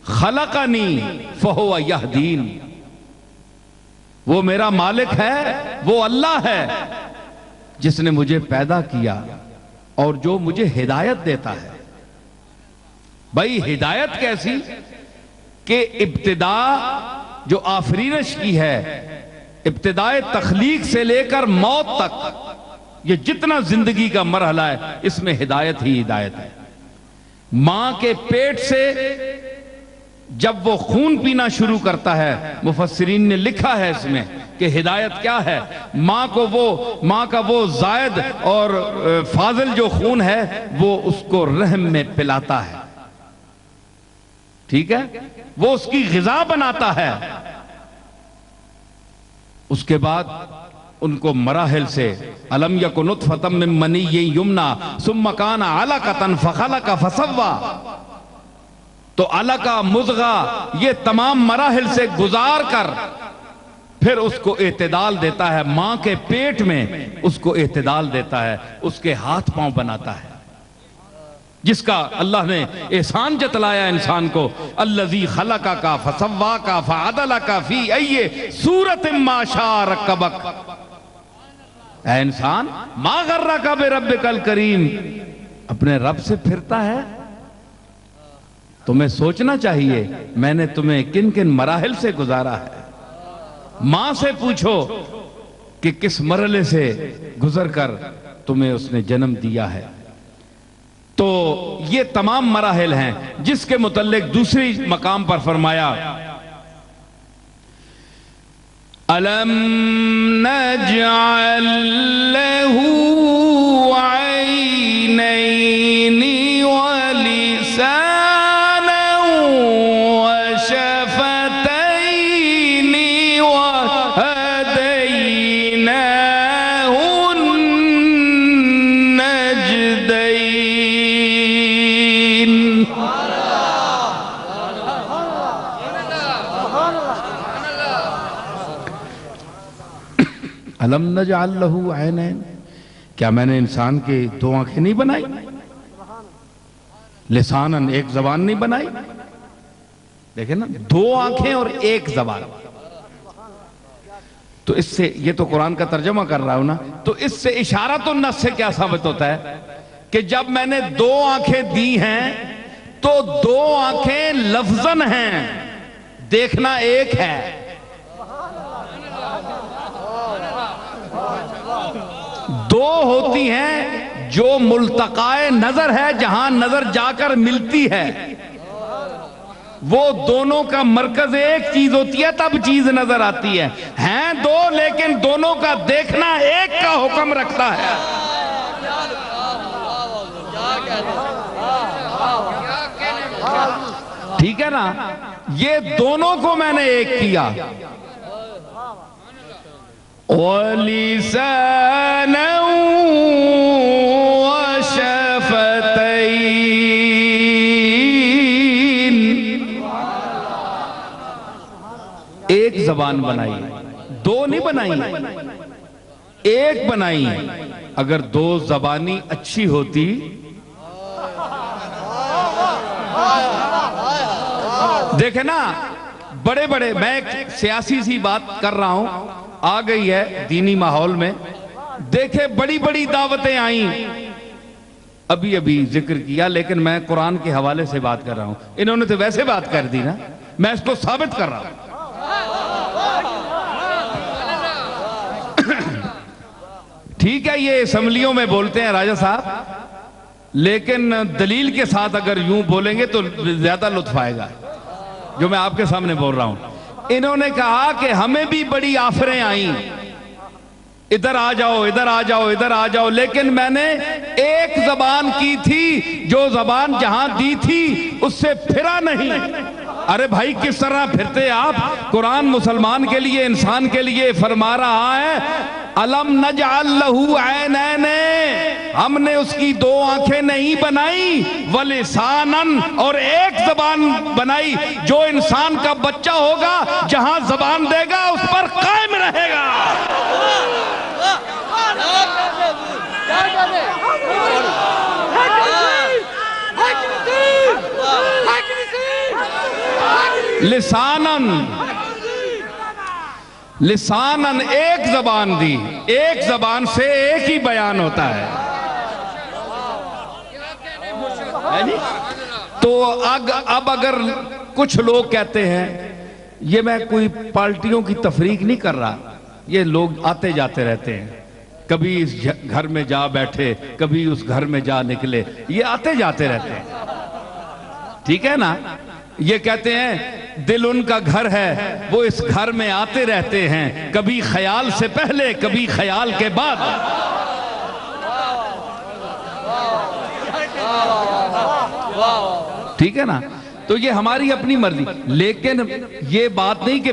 خلقنی فہو یہدین، وہ میرا مالک ہے، وہ اللہ ہے جس نے مجھے پیدا کیا اور جو مجھے ہدایت دیتا ہے۔ بھائی ہدایت کیسی؟ کہ ابتدا جو آفرینش کی ہے، ابتدائے تخلیق سے لے کر موت تک، یہ جتنا زندگی کا مرحلہ ہے اس میں ہدایت ہی ہدایت ہے۔ ماں کے پیٹ سے جب وہ خون پینا شروع کرتا ہے، مفسرین نے لکھا ہے اس میں کہ ہدایت کیا ہے، ماں کا وہ زائد اور فاضل جو خون ہے وہ اس کو رحم میں پلاتا ہے، ٹھیک ہے، وہ اس کی غذا بناتا ہے۔ اس کے بعد ان کو مراحل سے الم یک نطفۃ من منی یمنی ثم کان علقۃ فخلق فسوی، تو علقہ، مضغہ، یہ تمام مراحل سے گزار کر پھر اس کو اعتدال دیتا ہے، ماں کے پیٹ میں اس کو اعتدال دیتا ہے، اس کے ہاتھ پاؤں بناتا ہے، جس کا اللہ نے احسان جتلایا انسان کو، الذی خلقک فسواک فعدلک فی ای صورت ما شاء رکبک۔ اے انسان، ما غرک بربک الکریم، اپنے رب سے پھرتا ہے؟ تمہیں سوچنا چاہیے میں نے تمہیں کن کن مراحل سے گزارا ہے۔ ماں سے پوچھو کہ کس مرحلے سے گزر کر تمہیں اس نے جنم دیا ہے۔ تو یہ تمام مراحل ہیں جس کے متعلق دوسری مقام پر فرمایا أَلَمْ نَجْعَلْ لَهُ عَيْنَيْنِ وَلِسَانًا وَشَفَتَيْنِ وَهَدَيْنَاهُ النَّجْدَيْنِ۔ الم نجعل لہ عینین، کیا میں نے انسان کے دو آنکھیں نہیں بنائی؟ لسانن، ایک زبان نہیں بنائی؟ دیکھیں نا، دو آنکھیں اور ایک زبان۔ تو اس سے، یہ تو قرآن کا ترجمہ کر رہا ہوں نا، تو اس سے اشارۃ النص سے کیا ثابت ہوتا ہے کہ جب میں نے دو آنکھیں دی ہیں تو دو آنکھیں لفظاً ہیں، دیکھنا ایک ہے۔ دو ہوتی ہیں جو ملتقائے نظر ہے، جہاں نظر جا کر ملتی ہے، وہ دونوں کا مرکز ایک چیز ہوتی ہے، تب چیز نظر آتی ہے۔ ہیں دو لیکن دونوں کا دیکھنا ایک کا حکم رکھتا ہے۔ ٹھیک ہے نا، یہ دونوں کو میں نے ایک کیا۔ وَلِسَانًا وَشَفَتَيْنِ، ایک زبان بنائی، دو نہیں بنائی، ایک بنائی۔ اگر دو زبانی اچھی ہوتی، دیکھیں نا، بڑے بڑے، میں ایک سیاسی سی بات کر رہا ہوں، آ گئی ہے دینی ماحول میں، دیکھیں بڑی بڑی دعوتیں آئیں، ابھی ذکر کیا، لیکن میں قرآن کے حوالے سے بات کر رہا ہوں، انہوں نے تو ویسے بات کر دی نا، میں اس کو ثابت کر رہا ہوں۔ ٹھیک ہے، یہ اسمبلیوں میں بولتے ہیں راجہ صاحب، لیکن دلیل کے ساتھ اگر یوں بولیں گے تو زیادہ لطف آئے گا، جو میں آپ کے سامنے بول رہا ہوں۔ انہوں نے کہا کہ ہمیں بھی بڑی آفریں آئیں، ادھر آ جاؤ، ادھر آ جاؤ، ادھر آ جاؤ، لیکن میں نے ایک زبان کی تھی، جو زبان جہاں دی تھی اس سے پھرا نہیں۔ ارے بھائی کس طرح پھرتے آپ؟ قرآن مسلمان کے لیے، انسان کے لیے فرما رہا ہے الم نجعل لہ عینین، ہم نے اس کی دو آنکھیں نہیں بنائی، ولسانن، اور ایک زبان بنائی۔ جو انسان کا بچہ ہوگا جہاں زبان دے گا اس پر قائم رہے گا۔ لسانن ایک زبان دی، ایک زبان سے ایک ہی بیان ہوتا ہے۔ تو اب اگر کچھ لوگ کہتے ہیں، یہ میں کوئی پارٹیوں کی تفریق نہیں کر رہا، یہ لوگ آتے جاتے رہتے ہیں، کبھی اس گھر میں جا بیٹھے، کبھی اس گھر میں جا نکلے، یہ آتے جاتے رہتے ہیں، ٹھیک ہے نا؟ یہ کہتے ہیں دل ان کا گھر ہے، وہ اس گھر میں آتے رہتے ہیں، کبھی خیال سے پہلے کبھی خیال کے بعد۔ ٹھیک ہے نا؟ تو یہ ہماری اپنی مرضی، لیکن یہ بات نہیں کہ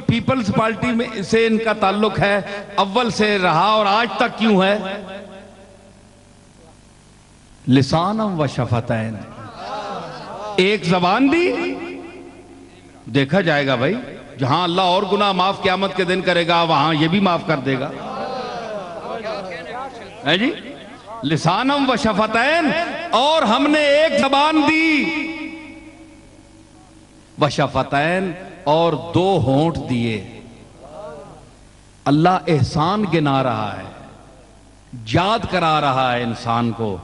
پیپلز پارٹی میں سے ان کا تعلق ہے، اول سے رہا اور آج تک کیوں ہے؟ لسانم و شفتین، ایک زبان دی، دیکھا جائے گا بھائی، جہاں اللہ اور گناہ معاف قیامت کے دن کرے گا وہاں یہ بھی معاف کر دے گا، ہے جی؟ لسانم و شفتین، اور ہم نے ایک زبان دی، و شفتین، اور دو ہونٹ دیے۔ اللہ احسان گنا رہا ہے، یاد کرا رہا ہے انسان کو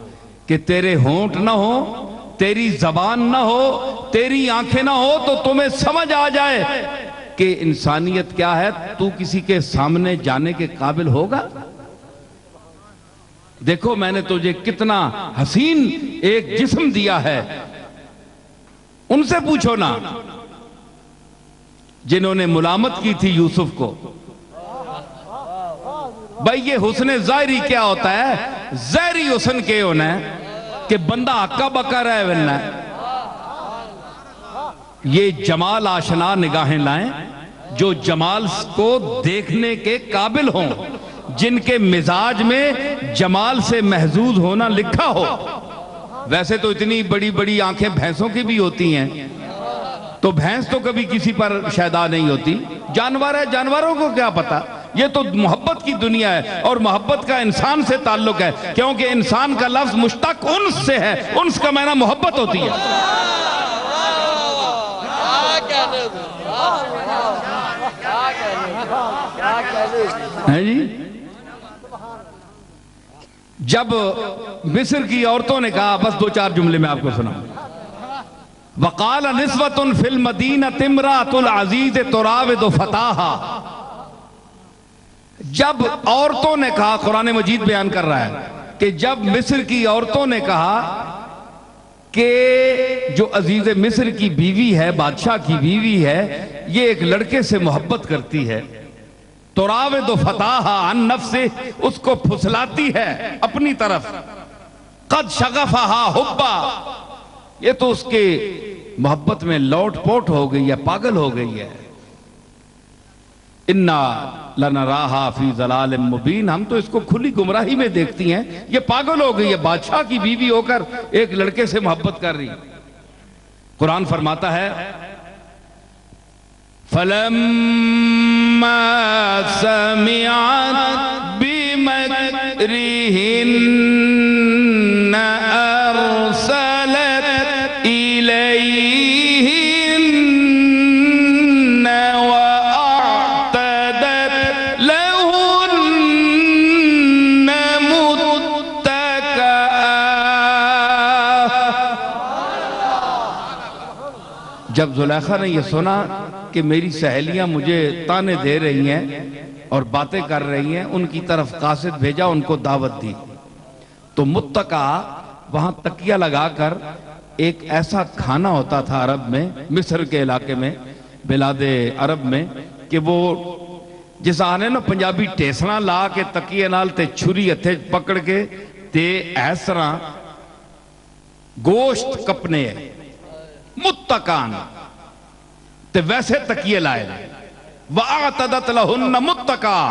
کہ تیرے ہونٹ نہ ہو، تیری زبان نہ ہو، تیری آنکھیں نہ ہو تو تمہیں سمجھ آ جائے کہ انسانیت کیا ہے، تو کسی کے سامنے جانے کے قابل ہوگا؟ دیکھو میں نے تجھے کتنا حسین ایک جسم دیا ہے، ان سے پوچھو نا جنہوں نے ملامت کی تھی یوسف کو، بھائی یہ حسن ظاہری کیا ہوتا ہے؟ ظاہری حسن کے ہونا ہے کہ بندہ ہکا بکا رہے ولنا ہے، یہ جمال آشنا نگاہیں لائیں جو جمال کو دیکھنے کے قابل ہوں، جن کے مزاج میں جمال سے محظوظ ہونا لکھا ہو۔ ویسے تو اتنی بڑی بڑی آنکھیں بھینسوں کی بھی ہوتی ہیں، تو بھینس تو کبھی کسی پر شیدا نہیں ہوتی، جانور ہے، جانوروں کو کیا پتا؟ یہ تو محبت کی دنیا ہے، اور محبت کا انسان سے تعلق ہے، کیونکہ انسان کا لفظ مشتق انس سے ہے، انس کا معنی محبت ہوتی ہے۔ ہے جی؟ جب مصر کی عورتوں نے کہا، بس دو چار جملے میں آپ کو سناؤں، وقال نسوۃ فی المدینہ امرأۃ العزیز تراود فتاہا، جب عورتوں نے کہا، قرآن مجید بیان کر رہا ہے کہ جب مصر کی عورتوں نے کہا کہ جو عزیز مصر کی بیوی ہے، بادشاہ کی بیوی ہے، یہ ایک لڑکے سے محبت کرتی ہے، تراود فتاہا عن نفسہ، اس کو پھسلاتی ہے اپنی طرف، قد شغفہا حبا، یہ تو اس کے محبت میں لوٹ پوٹ ہو گئی ہے، پاگل ہو گئی ہے، اِنَّا لَنَرَاهَا فِي ضَلَالٍ مُبِينٍ، ہم تو اس کو کھلی گمراہی میں دیکھتی ہیں، یہ پاگل ہو گئی ہے، بادشاہ کی بیوی ہو کر ایک لڑکے سے محبت کر رہی۔ قرآن فرماتا ہے فَلَمَّا سَمِعَتْ بِمَكْرِهِنَّ أَرْسَلَتْ إِلَيْهِنَّ وَأَعْتَدَتْ لَهُنَّ مُتَّكَأً۔ جب زلیخا نے یہ سنا کہ میری سہیلیاں مجھے تانے دے رہی ہیں اور باتیں کر رہی ہیں، ان کی طرف قاصد بھیجا، ان کو دعوت دی، تو متکا وہاں تکیہ لگا کر ایک ایسا کھانا ہوتا تھا عرب میں، مصر کے علاقے میں، بلاد عرب میں، کہ وہ جس آنے نا پنجابی ٹیسنا لا کے تکیہ نال تے چھری ہتھے پکڑ کے تے ایس طرح گوشت کپنے ہیں، متکان تے ویسے تکیے لائے، وَأَعْتَدَتْ لَهُنَّ مُتَّكَأً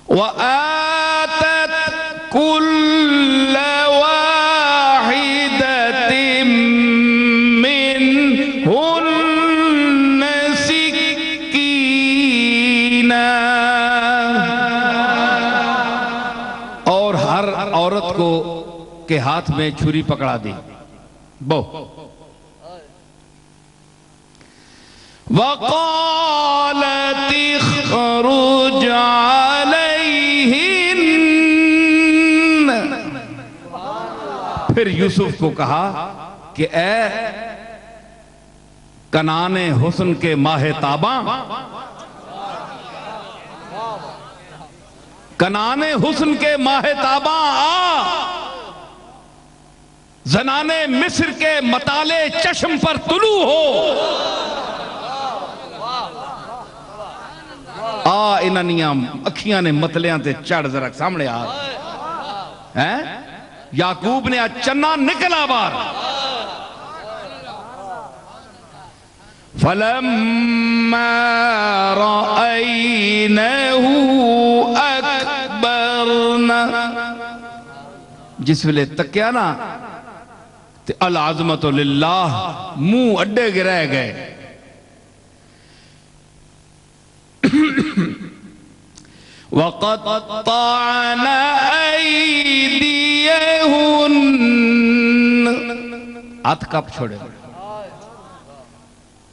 وَآتَتْ كُلَّ وَاحِدَةٍ مِّنْهُنَّ سِكِّينًا، اور ہر عورت کو کے ہاتھ میں چھری پکڑا دی، بو وَقَالَتِ اخْرُجْ عَلَيْهِنَّ، پھر یوسف کو کہا کہ اے کنان حسن کے ماہ تاباں، کنان حسن کے ماہ تاباں آ، زنان مصر کے مطالع چشم پر طلوع ہو، آ انہاں اکھیاں نے مطلیاں تے چڑھ ذرا سامنے آ، یعقوب نے چنا نکلا بار، فَلَمَّا رَأَيْنَهُ أَكْبَرْنَا، جس ویلے تکیا نا تے العظمت للہ، منہ اڈے گرہ گئے، وَقَطَّعْنَ أَيْدِيَهُنَّ، ہاتھ کپ چھوڑے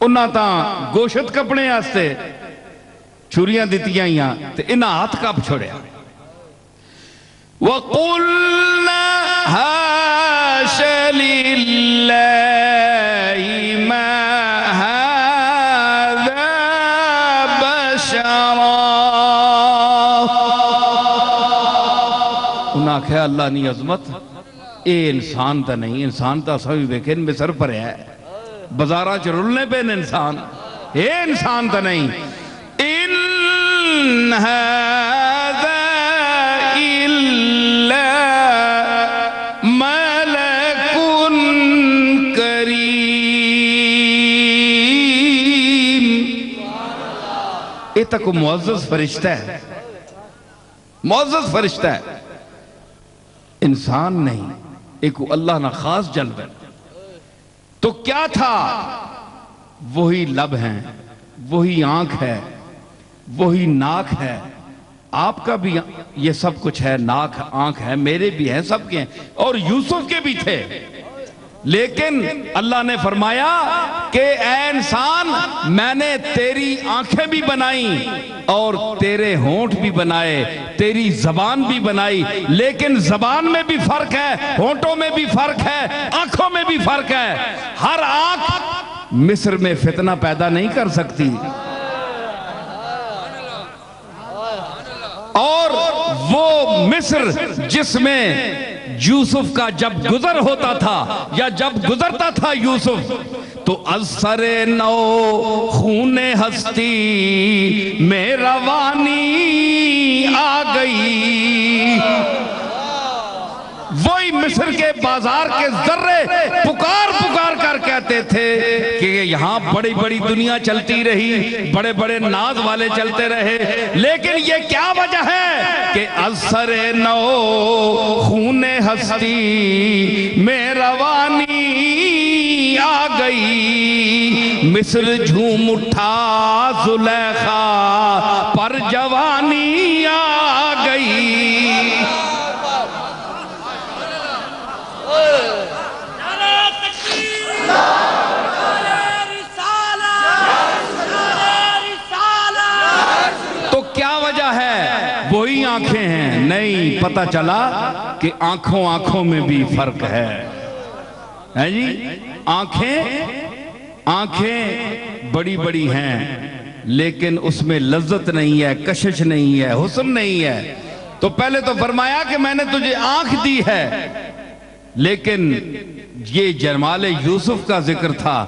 انہاں تاں گوشت کپنے آستے چھوریاں دیتیاں ہیاں تے انہاں ہاتھ کپ چھوڑے، وَقُلْنَا حَاشَ لِلَّهِ مَا هَذَا بَشَرًا، انہاں کہا اللہ نی عظمت اے انسان تا نہیں، انسان تا سوئی بیکن میں سر پر ہے، بزارہ چ رلنے پہ انسان، اے انسان تا نہیں، ان هذا الا ملک کریم، اے تک معزز فرشتہ ہے، معزز فرشتہ ہے، انسان نہیں، ایک اللہ نہ خاص جلب ہے۔ تو کیا تھا؟ وہی لب ہیں، وہی آنکھ ہے، وہی ناک ہے، آپ کا بھی یہ سب کچھ ہے، ناک آنکھ ہے، میرے بھی ہیں، سب کے ہیں، اور یوسف کے بھی تھے، لیکن اللہ نے فرمایا کہ اے انسان میں نے تیری آنکھیں بھی بنائیں اور تیرے ہونٹ بھی بنائے، تیری زبان بھی بنائی، لیکن زبان میں بھی فرق ہے، ہونٹوں میں بھی فرق ہے، آنکھوں میں بھی فرق ہے، ہر آنکھ مصر میں فتنہ پیدا نہیں کر سکتی، اور وہ مصر جس میں یوسف کا جب گزر ہوتا تھا یا جب گزرتا تھا یوسف تو از سر نو خون ہستی میں روانی آ گئی، وہی مصر کے بازار کے ذرے پکار پکار کر کہتے تھے کہ یہاں بڑی بڑی دنیا چلتی رہی، بڑے بڑے ناز والے چلتے رہے، لیکن یہ کیا وجہ ہے کہ اثر نو خون ہستی میں روانی آ گئی، مصر جھوم اٹھا زلیخا پر جوانی آ گئی۔ تو کیا وجہ ہے؟ وہی آنکھیں ہیں، نہیں پتہ چلا کہ آنکھوں آنکھوں میں بھی فرق ہے جی، آنکھیں بڑی بڑی ہیں لیکن اس میں لذت نہیں ہے، کشش نہیں ہے، حسن نہیں ہے۔ تو پہلے تو فرمایا کہ میں نے تجھے آنکھ دی ہے، لیکن یہ جمال یوسف کا ذکر تھا،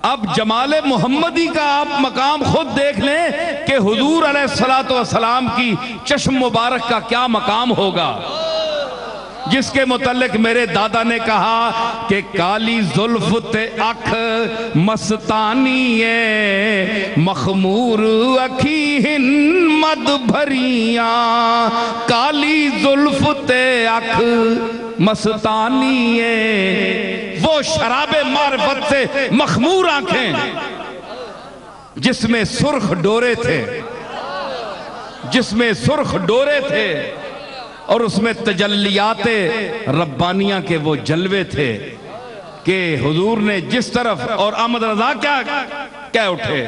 اب جمال محمدی کا آپ مقام خود دیکھ لیں کہ حضور علیہ السلام کی چشم مبارک کا کیا مقام ہوگا، جس کے متعلق میرے دادا نے کہا کہ کالی زلف تے اکھ مستانی مخمور اکھیہن مد بھریاں، کالی زلف تے اکھ مستانی وہ شراب معرفت سے مخمور آنکھیں جس میں سرخ ڈورے تھے، جس میں سرخ ڈورے تھے اور اس میں تجلیات ربانیہ کے وہ جلوے تھے کہ حضور نے جس طرف، اور احمد رضا کیا کہہ اٹھے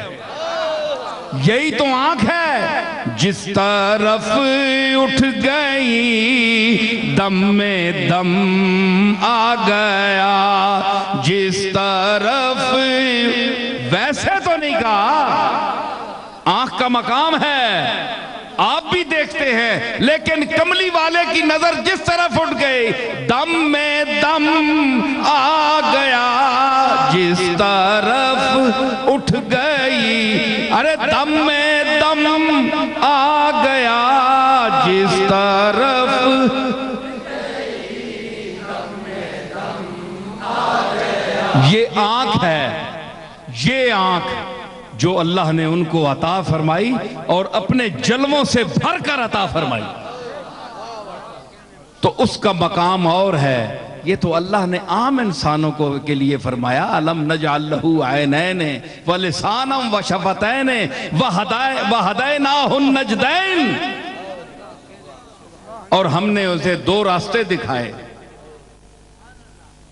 یہی تو آنکھ ہے جس طرف اٹھ گئی دم میں دم آ گیا، جس طرف ویسے تو نہیں کہا، آنکھ کا مقام ہے، آپ بھی دیکھتے ہیں، لیکن کملی والے کی نظر جس طرف اٹھ گئی دم میں دم آ گیا، جس طرف اٹھ گئی، ارے دم میں دم آ گیا، جس طرف یہ آنکھ ہے، یہ آنکھ جو اللہ نے ان کو عطا فرمائی اور اپنے جلووں سے بھر کر عطا فرمائی، تو اس کا مقام اور ہے۔ یہ تو اللہ نے عام انسانوں کے لیے فرمایا، الم نجعل لہ عینین ولسانا وشفتین وہدیناہ النجدین، اور ہم نے اسے دو راستے دکھائے،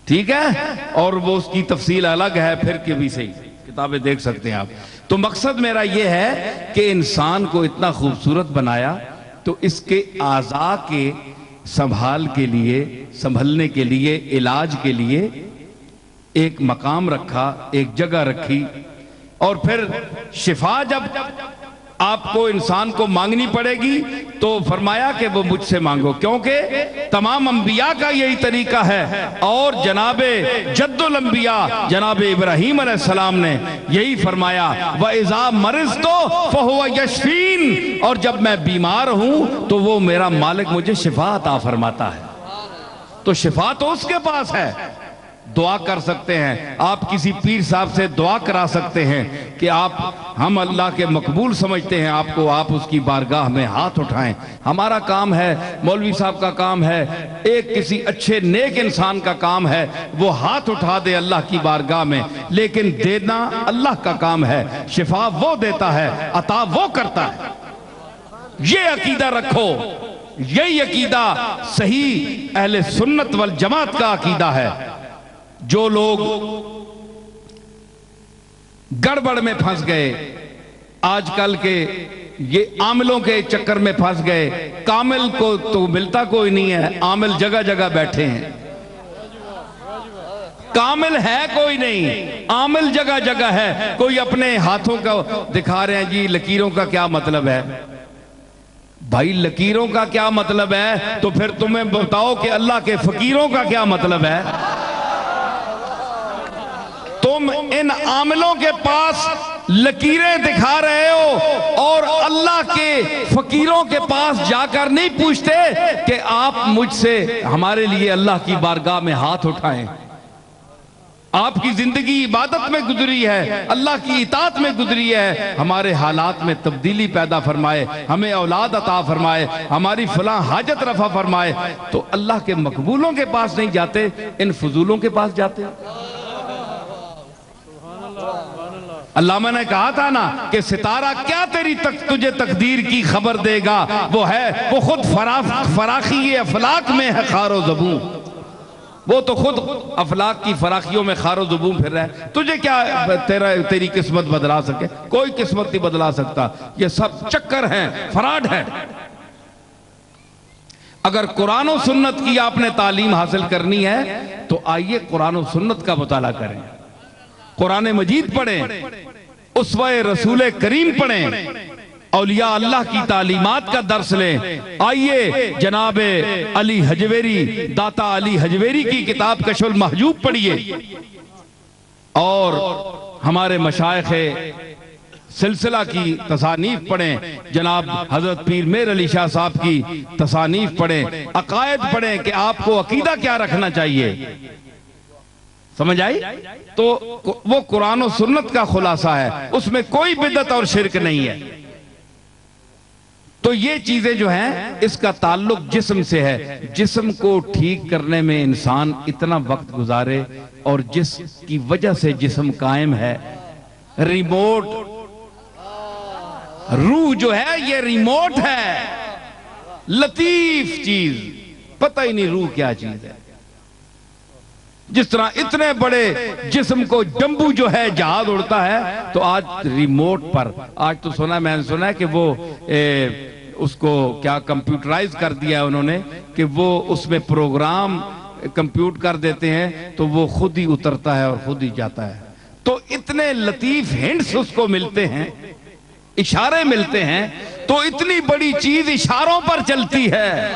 ٹھیک ہے، اور وہ اس کی تفصیل الگ ہے، پھر کبھی سے کتابیں دیکھ سکتے ہیں آپ۔ تو مقصد میرا یہ ہے کہ انسان کو اتنا خوبصورت بنایا تو اس کے اعضاء کے سنبھال کے لیے، سنبھلنے کے لیے، علاج کے لیے ایک مقام رکھا، ایک جگہ رکھی، اور پھر شفا جب آپ کو انسان کو مانگنی پڑے گی تو فرمایا کہ وہ مجھ سے مانگو، کیونکہ تمام انبیاء کا یہی طریقہ ہے، اور جناب جد الانبیاء جناب ابراہیم علیہ السلام نے یہی فرمایا، وَإِذَا مَرِضْتُ فَهُوَ يَشْفِينِ، اور جب میں بیمار ہوں تو وہ میرا مالک مجھے شفا عطا فرماتا ہے۔ تو شفا تو اس کے پاس ہے، دعا کر سکتے ہیں، آپ کسی پیر صاحب سے دعا کرا سکتے ہیں کہ ہم اللہ کے مقبول سمجھتے ہیں آپ کو، آپ اس کی بارگاہ میں ہاتھ اٹھائیں۔ ہمارا کام ہے، مولوی صاحب کا کام ہے، ایک کسی اچھے نیک انسان کا کام ہے، وہ ہاتھ اٹھا دے اللہ کی بارگاہ میں، لیکن دینا اللہ کا کام ہے، شفا وہ دیتا ہے، عطا وہ کرتا ہے۔ یہ عقیدہ رکھو، یہی عقیدہ صحیح اہل سنت والجماعت کا عقیدہ ہے۔ جو لوگ گڑبڑ میں پھنس گئے، آج کل کے یہ عاملوں کے چکر میں پھنس گئے، کامل کو تو ملتا کوئی نہیں ہے، عامل جگہ جگہ بیٹھے ہیں، کامل ہے کوئی نہیں، عامل جگہ جگہ ہے، کوئی اپنے ہاتھوں کا دکھا رہے ہیں، جی لکیروں کا کیا مطلب ہے؟ بھائی لکیروں کا کیا مطلب ہے تو پھر تمہیں بتاؤ کہ اللہ کے فقیروں کا کیا مطلب ہے؟ تم ان عاملوں کے پاس لکیریں دکھا رہے ہو اور اللہ کے فقیروں کے پاس جا کر نہیں پوچھتے کہ آپ مجھ سے ہمارے لیے اللہ کی بارگاہ میں ہاتھ اٹھائیں۔ آپ کی زندگی عبادت میں گزری ہے، اللہ کی اطاعت میں گزری ہے، ہمارے حالات میں تبدیلی پیدا فرمائے، ہمیں اولاد عطا فرمائے، ہماری فلاں حاجت رفع فرمائے، تو اللہ کے مقبولوں کے پاس نہیں جاتے، ان فضولوں کے پاس جاتے۔ علامہ نے کہا تھا نا کہ ستارہ کیا تجھے تقدیر کی خبر دے گا، وہ خود فراخی افلاک میں ہے خار و زبوں، وہ تو خود افلاک کی فراخیوں میں خار و زبوں پھر رہا ہے، تجھے کیا تیری قسمت بدلا سکے؟ کوئی قسمت نہیں بدلا سکتا، یہ سب چکر ہیں، فراڈ ہیں۔ اگر قرآن و سنت کی آپ نے تعلیم حاصل کرنی ہے تو آئیے قرآن و سنت کا مطالعہ کریں، قرآن مجید پڑھیں، اسوہ رسول کریم پڑھیں، اولیاء اللہ کی تعلیمات کا درس لیں۔ آئیے جناب علی حجویری، داتا علی حجویری کی کتاب کشف المحجوب پڑھیے، اور ہمارے مشائخ سلسلہ کی تصانیف پڑھیں، جناب حضرت پیر میر علی شاہ صاحب کی تصانیف پڑھیں، عقائد پڑھیں کہ آپ کو عقیدہ کیا رکھنا چاہیے، سمجھ آئی؟ تو وہ قرآن و سنت کا خلاصہ ہے، اس میں کوئی بدعت اور شرک نہیں ہے۔ تو یہ چیزیں جو ہیں اس کا تعلق جسم سے ہے، جسم کو ٹھیک کرنے میں انسان اتنا وقت گزارے، اور جس کی وجہ سے جسم قائم ہے، ریموٹ روح جو ہے یہ ریموٹ ہے، لطیف چیز، پتہ ہی نہیں روح کیا چیز ہے، جس طرح اتنے بڑے جسم کو جمبو جو ہے جہاز اڑتا ہے، تو آج ریموٹ پر، آج تو میں نے سنا ہے کہ وہ اس کو کیا کمپیوٹرائز کر دیا ہے انہوں نے، کہ وہ اس میں پروگرام کمپیوٹ کر دیتے ہیں تو وہ خود ہی اترتا ہے اور خود ہی جاتا ہے۔ تو اتنے لطیف ہنٹس اس کو ملتے ہیں، اشارے ملتے ہیں، تو اتنی بڑی چیز اشاروں پر چلتی ہے۔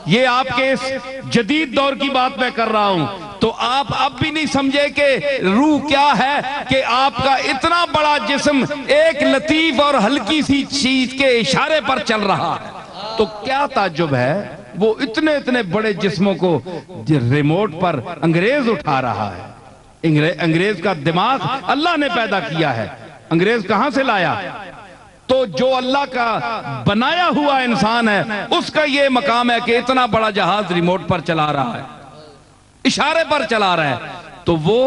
یہ آپ کے اس جدید دور کی بات میں کر رہا ہوں، تو آپ اب بھی نہیں سمجھے کہ روح کیا ہے، کہ آپ کا اتنا بڑا جسم ایک لطیف اور ہلکی سی چیز کے اشارے پر چل رہا ہے، تو کیا تعجب ہے وہ اتنے بڑے جسموں کو ریموٹ پر انگریز اٹھا رہا ہے۔ انگریز کا دماغ اللہ نے پیدا کیا ہے، انگریز کہاں سے لایا؟ تو جو اللہ کا بنایا ہوا انسان ہے اس کا یہ مقام ہے کہ اتنا بڑا جہاز ریموٹ پر چلا رہا ہے، اشارے پر چلا رہا ہے۔ تو وہ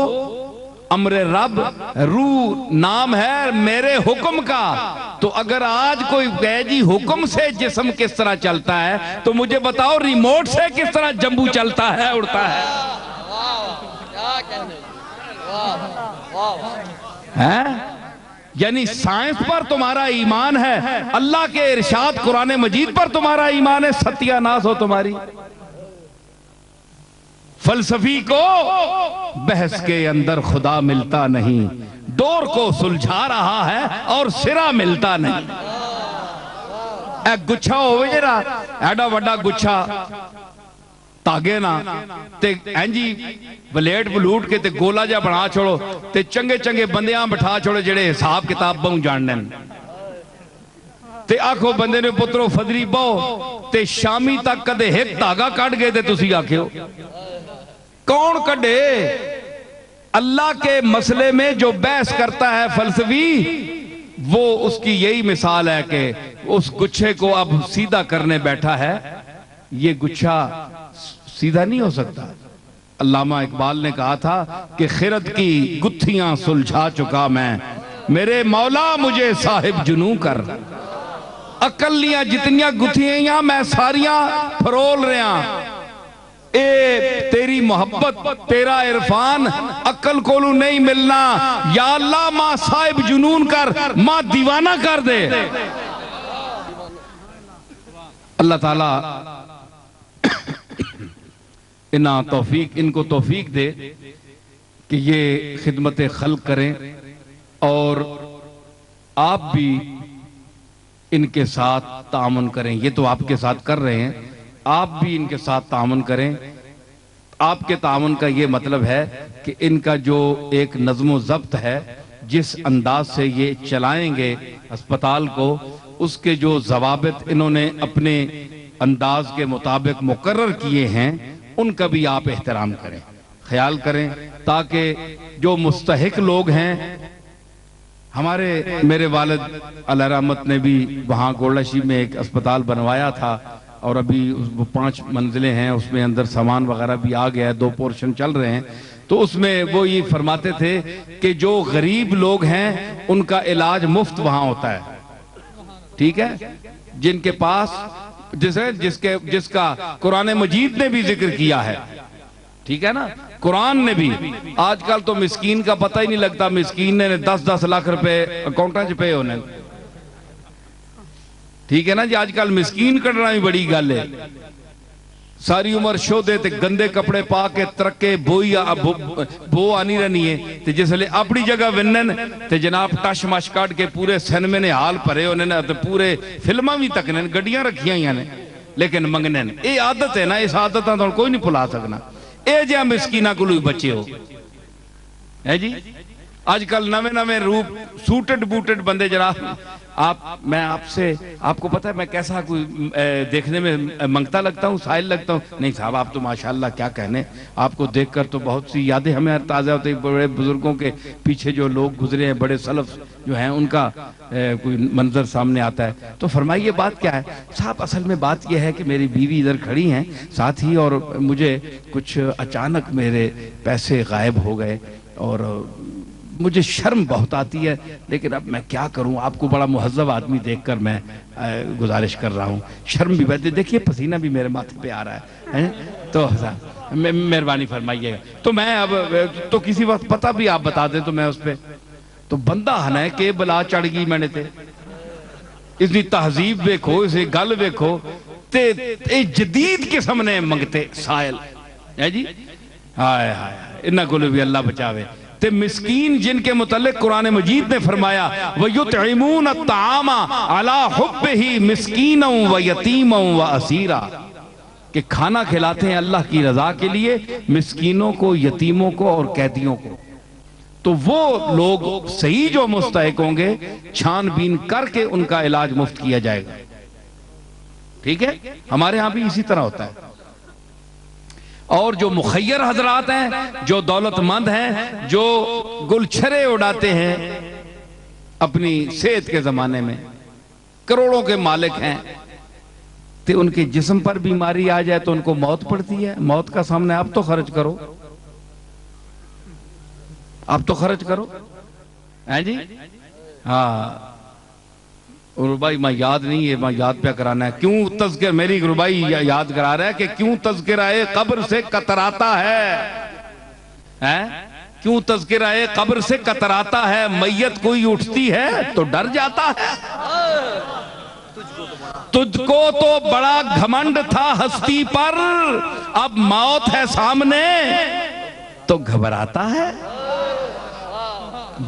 امر رب، روح نام ہے میرے حکم کا۔ تو اگر آج کوئی کہے جی حکم سے جسم کس طرح چلتا ہے، تو مجھے بتاؤ ریموٹ سے کس طرح جمبو چلتا ہے، اڑتا ہے؟ یعنی سائنس پر تمہارا ایمان ہے، اللہ کے ارشاد قرآن مجید پر تمہارا ایمان ہے، ستیہ ناس ہو تمہاری۔ فلسفی کو بحث کے اندر خدا ملتا نہیں، ڈور کو سلجھا رہا ہے اور سرا ملتا نہیں۔ ایک گچھا ہوئے جرا ایڈا وڈا گچھا تاگے نا تے اینجی بلیٹ بلوٹ کے تے گولا جا بنا چھوڑو تے چنگے چنگے بندیاں بٹھا چھوڑے جڑے حساب کتاب بہوں جاننے تے آکھو بندے نے پترو فدری بہو تے شامی تک کدے ایک تاگا کٹ گئے تے تسی آکھے ہو کون کڈے؟ اللہ کے مسئلے میں جو بحث کرتا ہے فلسفی، وہ اس کی یہی مثال ہے کہ اس گچھے کو اب سیدھا کرنے بیٹھا ہے، یہ گچھا سیدھا نہیں ہو سکتا۔ علامہ اقبال نے کہا تھا کہ خرد کی گتھیاں سلجھا چکا میں، میرے مولا مجھے صاحب جنوں کر۔ اکلیاں جتنیاں گتھیاں میں ساریاں پھرول رہا، اے تیری محبت تیرا عرفان عقل کولو نہیں ملنا، یا اللہ ماں صاحب جنون کر، ماں دیوانہ کر دے۔ اللہ تعالیٰ ان کو توفیق دے کہ یہ خدمت خلق کریں، اور آپ بھی ان کے ساتھ تعاون کریں۔ یہ تو آپ کے ساتھ کر رہے ہیں، آپ بھی ان کے ساتھ تعاون کریں۔ آپ کے تعاون کا یہ مطلب ہے کہ ان کا جو ایک نظم و ضبط ہے، جس انداز سے یہ چلائیں گے ہسپتال کو، اس کے جو ضوابط انہوں نے اپنے انداز کے مطابق مقرر کیے ہیں، ان کا بھی آپ احترام کریں، خیال کریں، تاکہ جو مستحق لوگ ہیں، میرے والد علیہ رحمت نے بھی وہاں گولڈا میں ایک اسپتال بنوایا تھا، اور ابھی 5 منزلیں ہیں، اس میں اندر سامان وغیرہ بھی آ گیا ہے، 2 پورشن چل رہے ہیں۔ تو اس میں وہ یہ فرماتے تھے کہ جو غریب لوگ ہیں ان کا علاج مفت وہاں ہوتا ہے، ٹھیک ہے، جن کے پاس جس کا قرآن مجید نے بھی ذکر کیا ہے، ٹھیک ہے نا، قرآن نے بھی۔ آج کل تو مسکین کا پتہ ہی نہیں لگتا، مسکین نے 10-10 لاکھ روپے اکاؤنٹاں چ پے ہونے، ٹھیک ہے نا جی۔ آج کل مسکین کٹنا بھی بڑی گل ہے، ساری عمر شودے تے گندے کپڑے پا کے ترکے بو آنی رہنی ہے، تے جس لئے اپنی جگہ ونن تے جناب ٹش مش کاٹ کے پورے سینمے نے حال پرے ہونے تے پورے فلمہ بھی تکنے گڑیاں رکھیاں ہی نے، لیکن منگنے اے عادت ہے نا، اس عادتاں تو کوئی نہیں پلا سکنا۔ اے جہاں مسکینہ کو لوگ بچے ہو ہے جی۔ آج کل نوے روپ سوٹڈ بوٹڈ بندے جناب، میں آپ کو پتہ ہے میں کیسا کوئی دیکھنے میں منگتا لگتا ہوں، سائل لگتا ہوں؟ نہیں صاحب، آپ تو ماشاءاللہ کیا کہنے، آپ کو دیکھ کر تو بہت سی یادیں ہمیں تازہ ہوتے ہیں، بڑے بزرگوں کے پیچھے جو لوگ گزرے ہیں، بڑے سلف جو ہیں، ان کا کوئی منظر سامنے آتا ہے۔ تو فرمائیے بات کیا ہے؟ صاحب اصل میں بات یہ ہے کہ میری بیوی ادھر کھڑی ہیں ساتھ ہی، اور مجھے کچھ اچانک میرے پیسے غائب ہو گئے، اور مجھے شرم بہت آتی ہے، لیکن اب میں کیا کروں، آپ کو بڑا مہذب آدمی دیکھ کر میں گزارش کر رہا ہوں، شرم بھی بہت، دیکھیے پسینہ بھی میرے ماتھے پہ آ رہا ہے، تو مہربانی فرمائیے گا۔ تو میں اب تو کسی وقت پتہ بھی آپ بتا دیں تو میں اس پہ، تو بندہ ہنا ہے کہ بلا چڑھ گئی میں نے تے اس دی تہذیب ویکھو، اسے گل ویکھو تے جدید قسم نے منگتے سائل ہے جی، ہائے ہائے انہاں کو بھی اللہ بچاوے۔ تے مسکین جن کے متعلق قرآن مجید نے فرمایا وَيُطْعِمُونَ الطَّعَامَ عَلَىٰ حُبِّهِ مِسْكِينًا وَيَتِيمًا وَأَسِيرًا، کہ کھانا کھلاتے ہیں اللہ کی رضا کے لیے مسکینوں کو، یتیموں کو اور قیدیوں کو، تو وہ لوگ صحیح جو مستحق ہوں گے چھان بین کر کے ان کا علاج مفت کیا جائے گا، ٹھیک ہے؟ ہمارے ہاں بھی اسی طرح ہوتا ہے۔ اور جو مخیر حضرات ہیں، جو دولت مند ہیں، جو گلچھرے اڑاتے ہیں اپنی صحت کے زمانے میں، کروڑوں کے مالک ہیں، تو ان کے جسم پر بیماری آ جائے تو ان کو موت پڑتی ہے، موت کا سامنے آپ تو خرچ کرو، آپ تو خرچ کرو، ہیں جی؟ ہاں ربائی میں یاد نہیں ہے، میں یاد پہ کرانا ہے، کیوں تذکر میری ربائی یاد کرا رہا ہے کہ کیوں تذکرہ قبر سے کتراتا ہے، کیوں تذکرہ قبر سے کتراتا ہے، میت کوئی اٹھتی ہے تو ڈر جاتا ہے، تجھ کو تو بڑا گھمنڈ تھا ہستی پر، اب موت ہے سامنے تو گھبراتا ہے،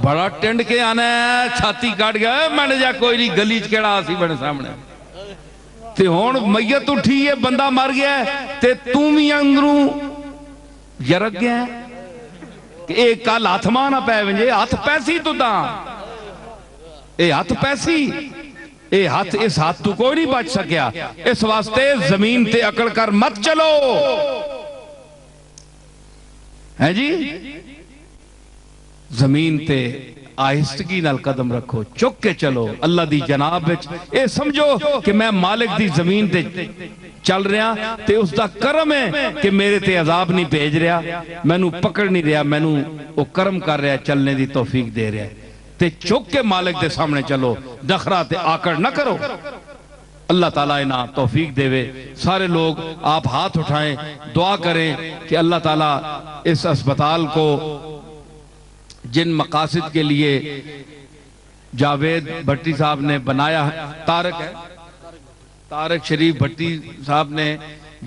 بڑا ٹینڈ کے آنا ہے، چھاتی کاٹ گیا ہے، میں نے جا کوئی نہیں گلیچ کیڑا آسی بڑے سامنے، تے ہون میت اٹھی ہے، بندہ مر گیا ہے، تے تم ہی اندروں یرک گیا ہے کہ ایک کال ہاتھ مانا پہ ونجے، ہاتھ پیسی تو دا اے ہاتھ پیسی، اے ہاتھ اس ہاتھ تو کوئی نہیں بچ سکیا، اس واسطے زمین تے اکڑ کر مت چلو، ہے جی؟ زمین تے آہستگی نال قدم رکھو، چک کے چلو اللہ دی جناب وچ، اے سمجھو کہ میں مالک دی زمین تے چل رہا تے اس دا کرم ہے کہ میرے تے عذاب نہیں بھیج رہا، میں نو پکڑ نہیں رہا، میں نو وہ کرم کر رہا، چلنے دی توفیق دے رہا، تے چک کے مالک دے سامنے چلو، نخرہ تے آکڑ نہ کرو۔ اللہ تعالیٰ انہاں توفیق دے وے۔ سارے لوگ آپ ہاتھ اٹھائیں، دعا کریں کہ اللہ تعالیٰ اس اسپتال کو جن مقاصد کے لیے جاوید بھٹی صاحب نے بنایا ہے، طارق شریف بھٹی صاحب نے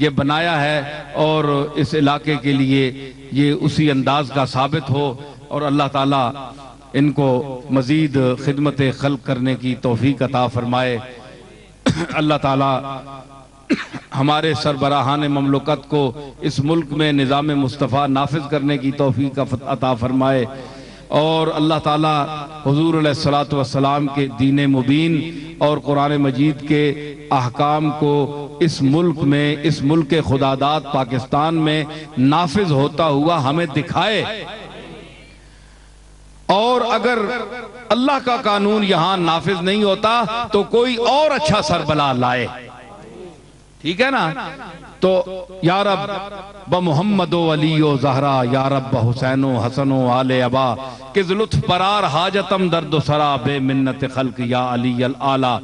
یہ بنایا ہے، اور اس علاقے کے لیے یہ اسی انداز کا ثابت ہو، اور اللہ تعالیٰ ان کو مزید خدمت خلق کرنے کی توفیق عطا فرمائے۔ اللہ تعالیٰ ہمارے سربراہان مملکت کو اس ملک میں نظام مصطفیٰ نافذ کرنے کی توفیق عطا فرمائے، اور اللہ تعالیٰ حضور علیہ السلام کے دین مبین اور قرآن مجید کے احکام کو اس ملک میں، اس ملک خداداد پاکستان میں نافذ ہوتا ہوا ہمیں دکھائے، اور اگر اللہ کا قانون یہاں نافذ نہیں ہوتا تو کوئی اور اچھا سربلا لائے، ٹھیک ہے نا؟ تو یا رب بمحمد و علی و زہرا، یا رب حسین و حسن و آل ابا، کز لطف برار حاجتم درد و سرا، بے منت خلق یا علی العالی،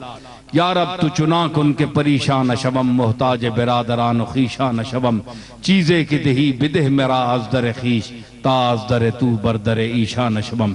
یا رب تو چنا کن کے پریشان شبم، محتاج برادران و خیشان شبم، چیزے کی دہی بدہ میرا ازدر خیش، تا ازدر تو بردر ایشان شبم۔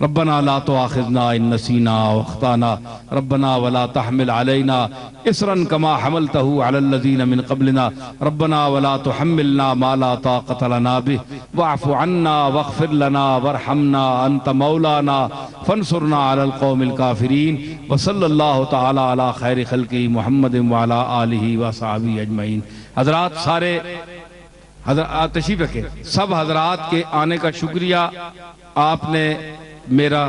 ربنا لا تؤاخذنا ان نسینا واخطانا، ربنا ولا تحمل علينا اسرا كما حملته على الذين من قبلنا، ربنا ولا تحملنا ما لا طاقة لنا به، واعف عنا واغفر لنا وارحمنا انت مولانا فانصرنا على القوم الكافرين، وصلی اللہ تعالی علی خیر خلقہ محمد وعلى آلہ وصحبہ اجمعین۔ حضرات سارے حضرات تشریف رکھیں، سب حضرات کے آنے کا شکریہ، آپ نے میرا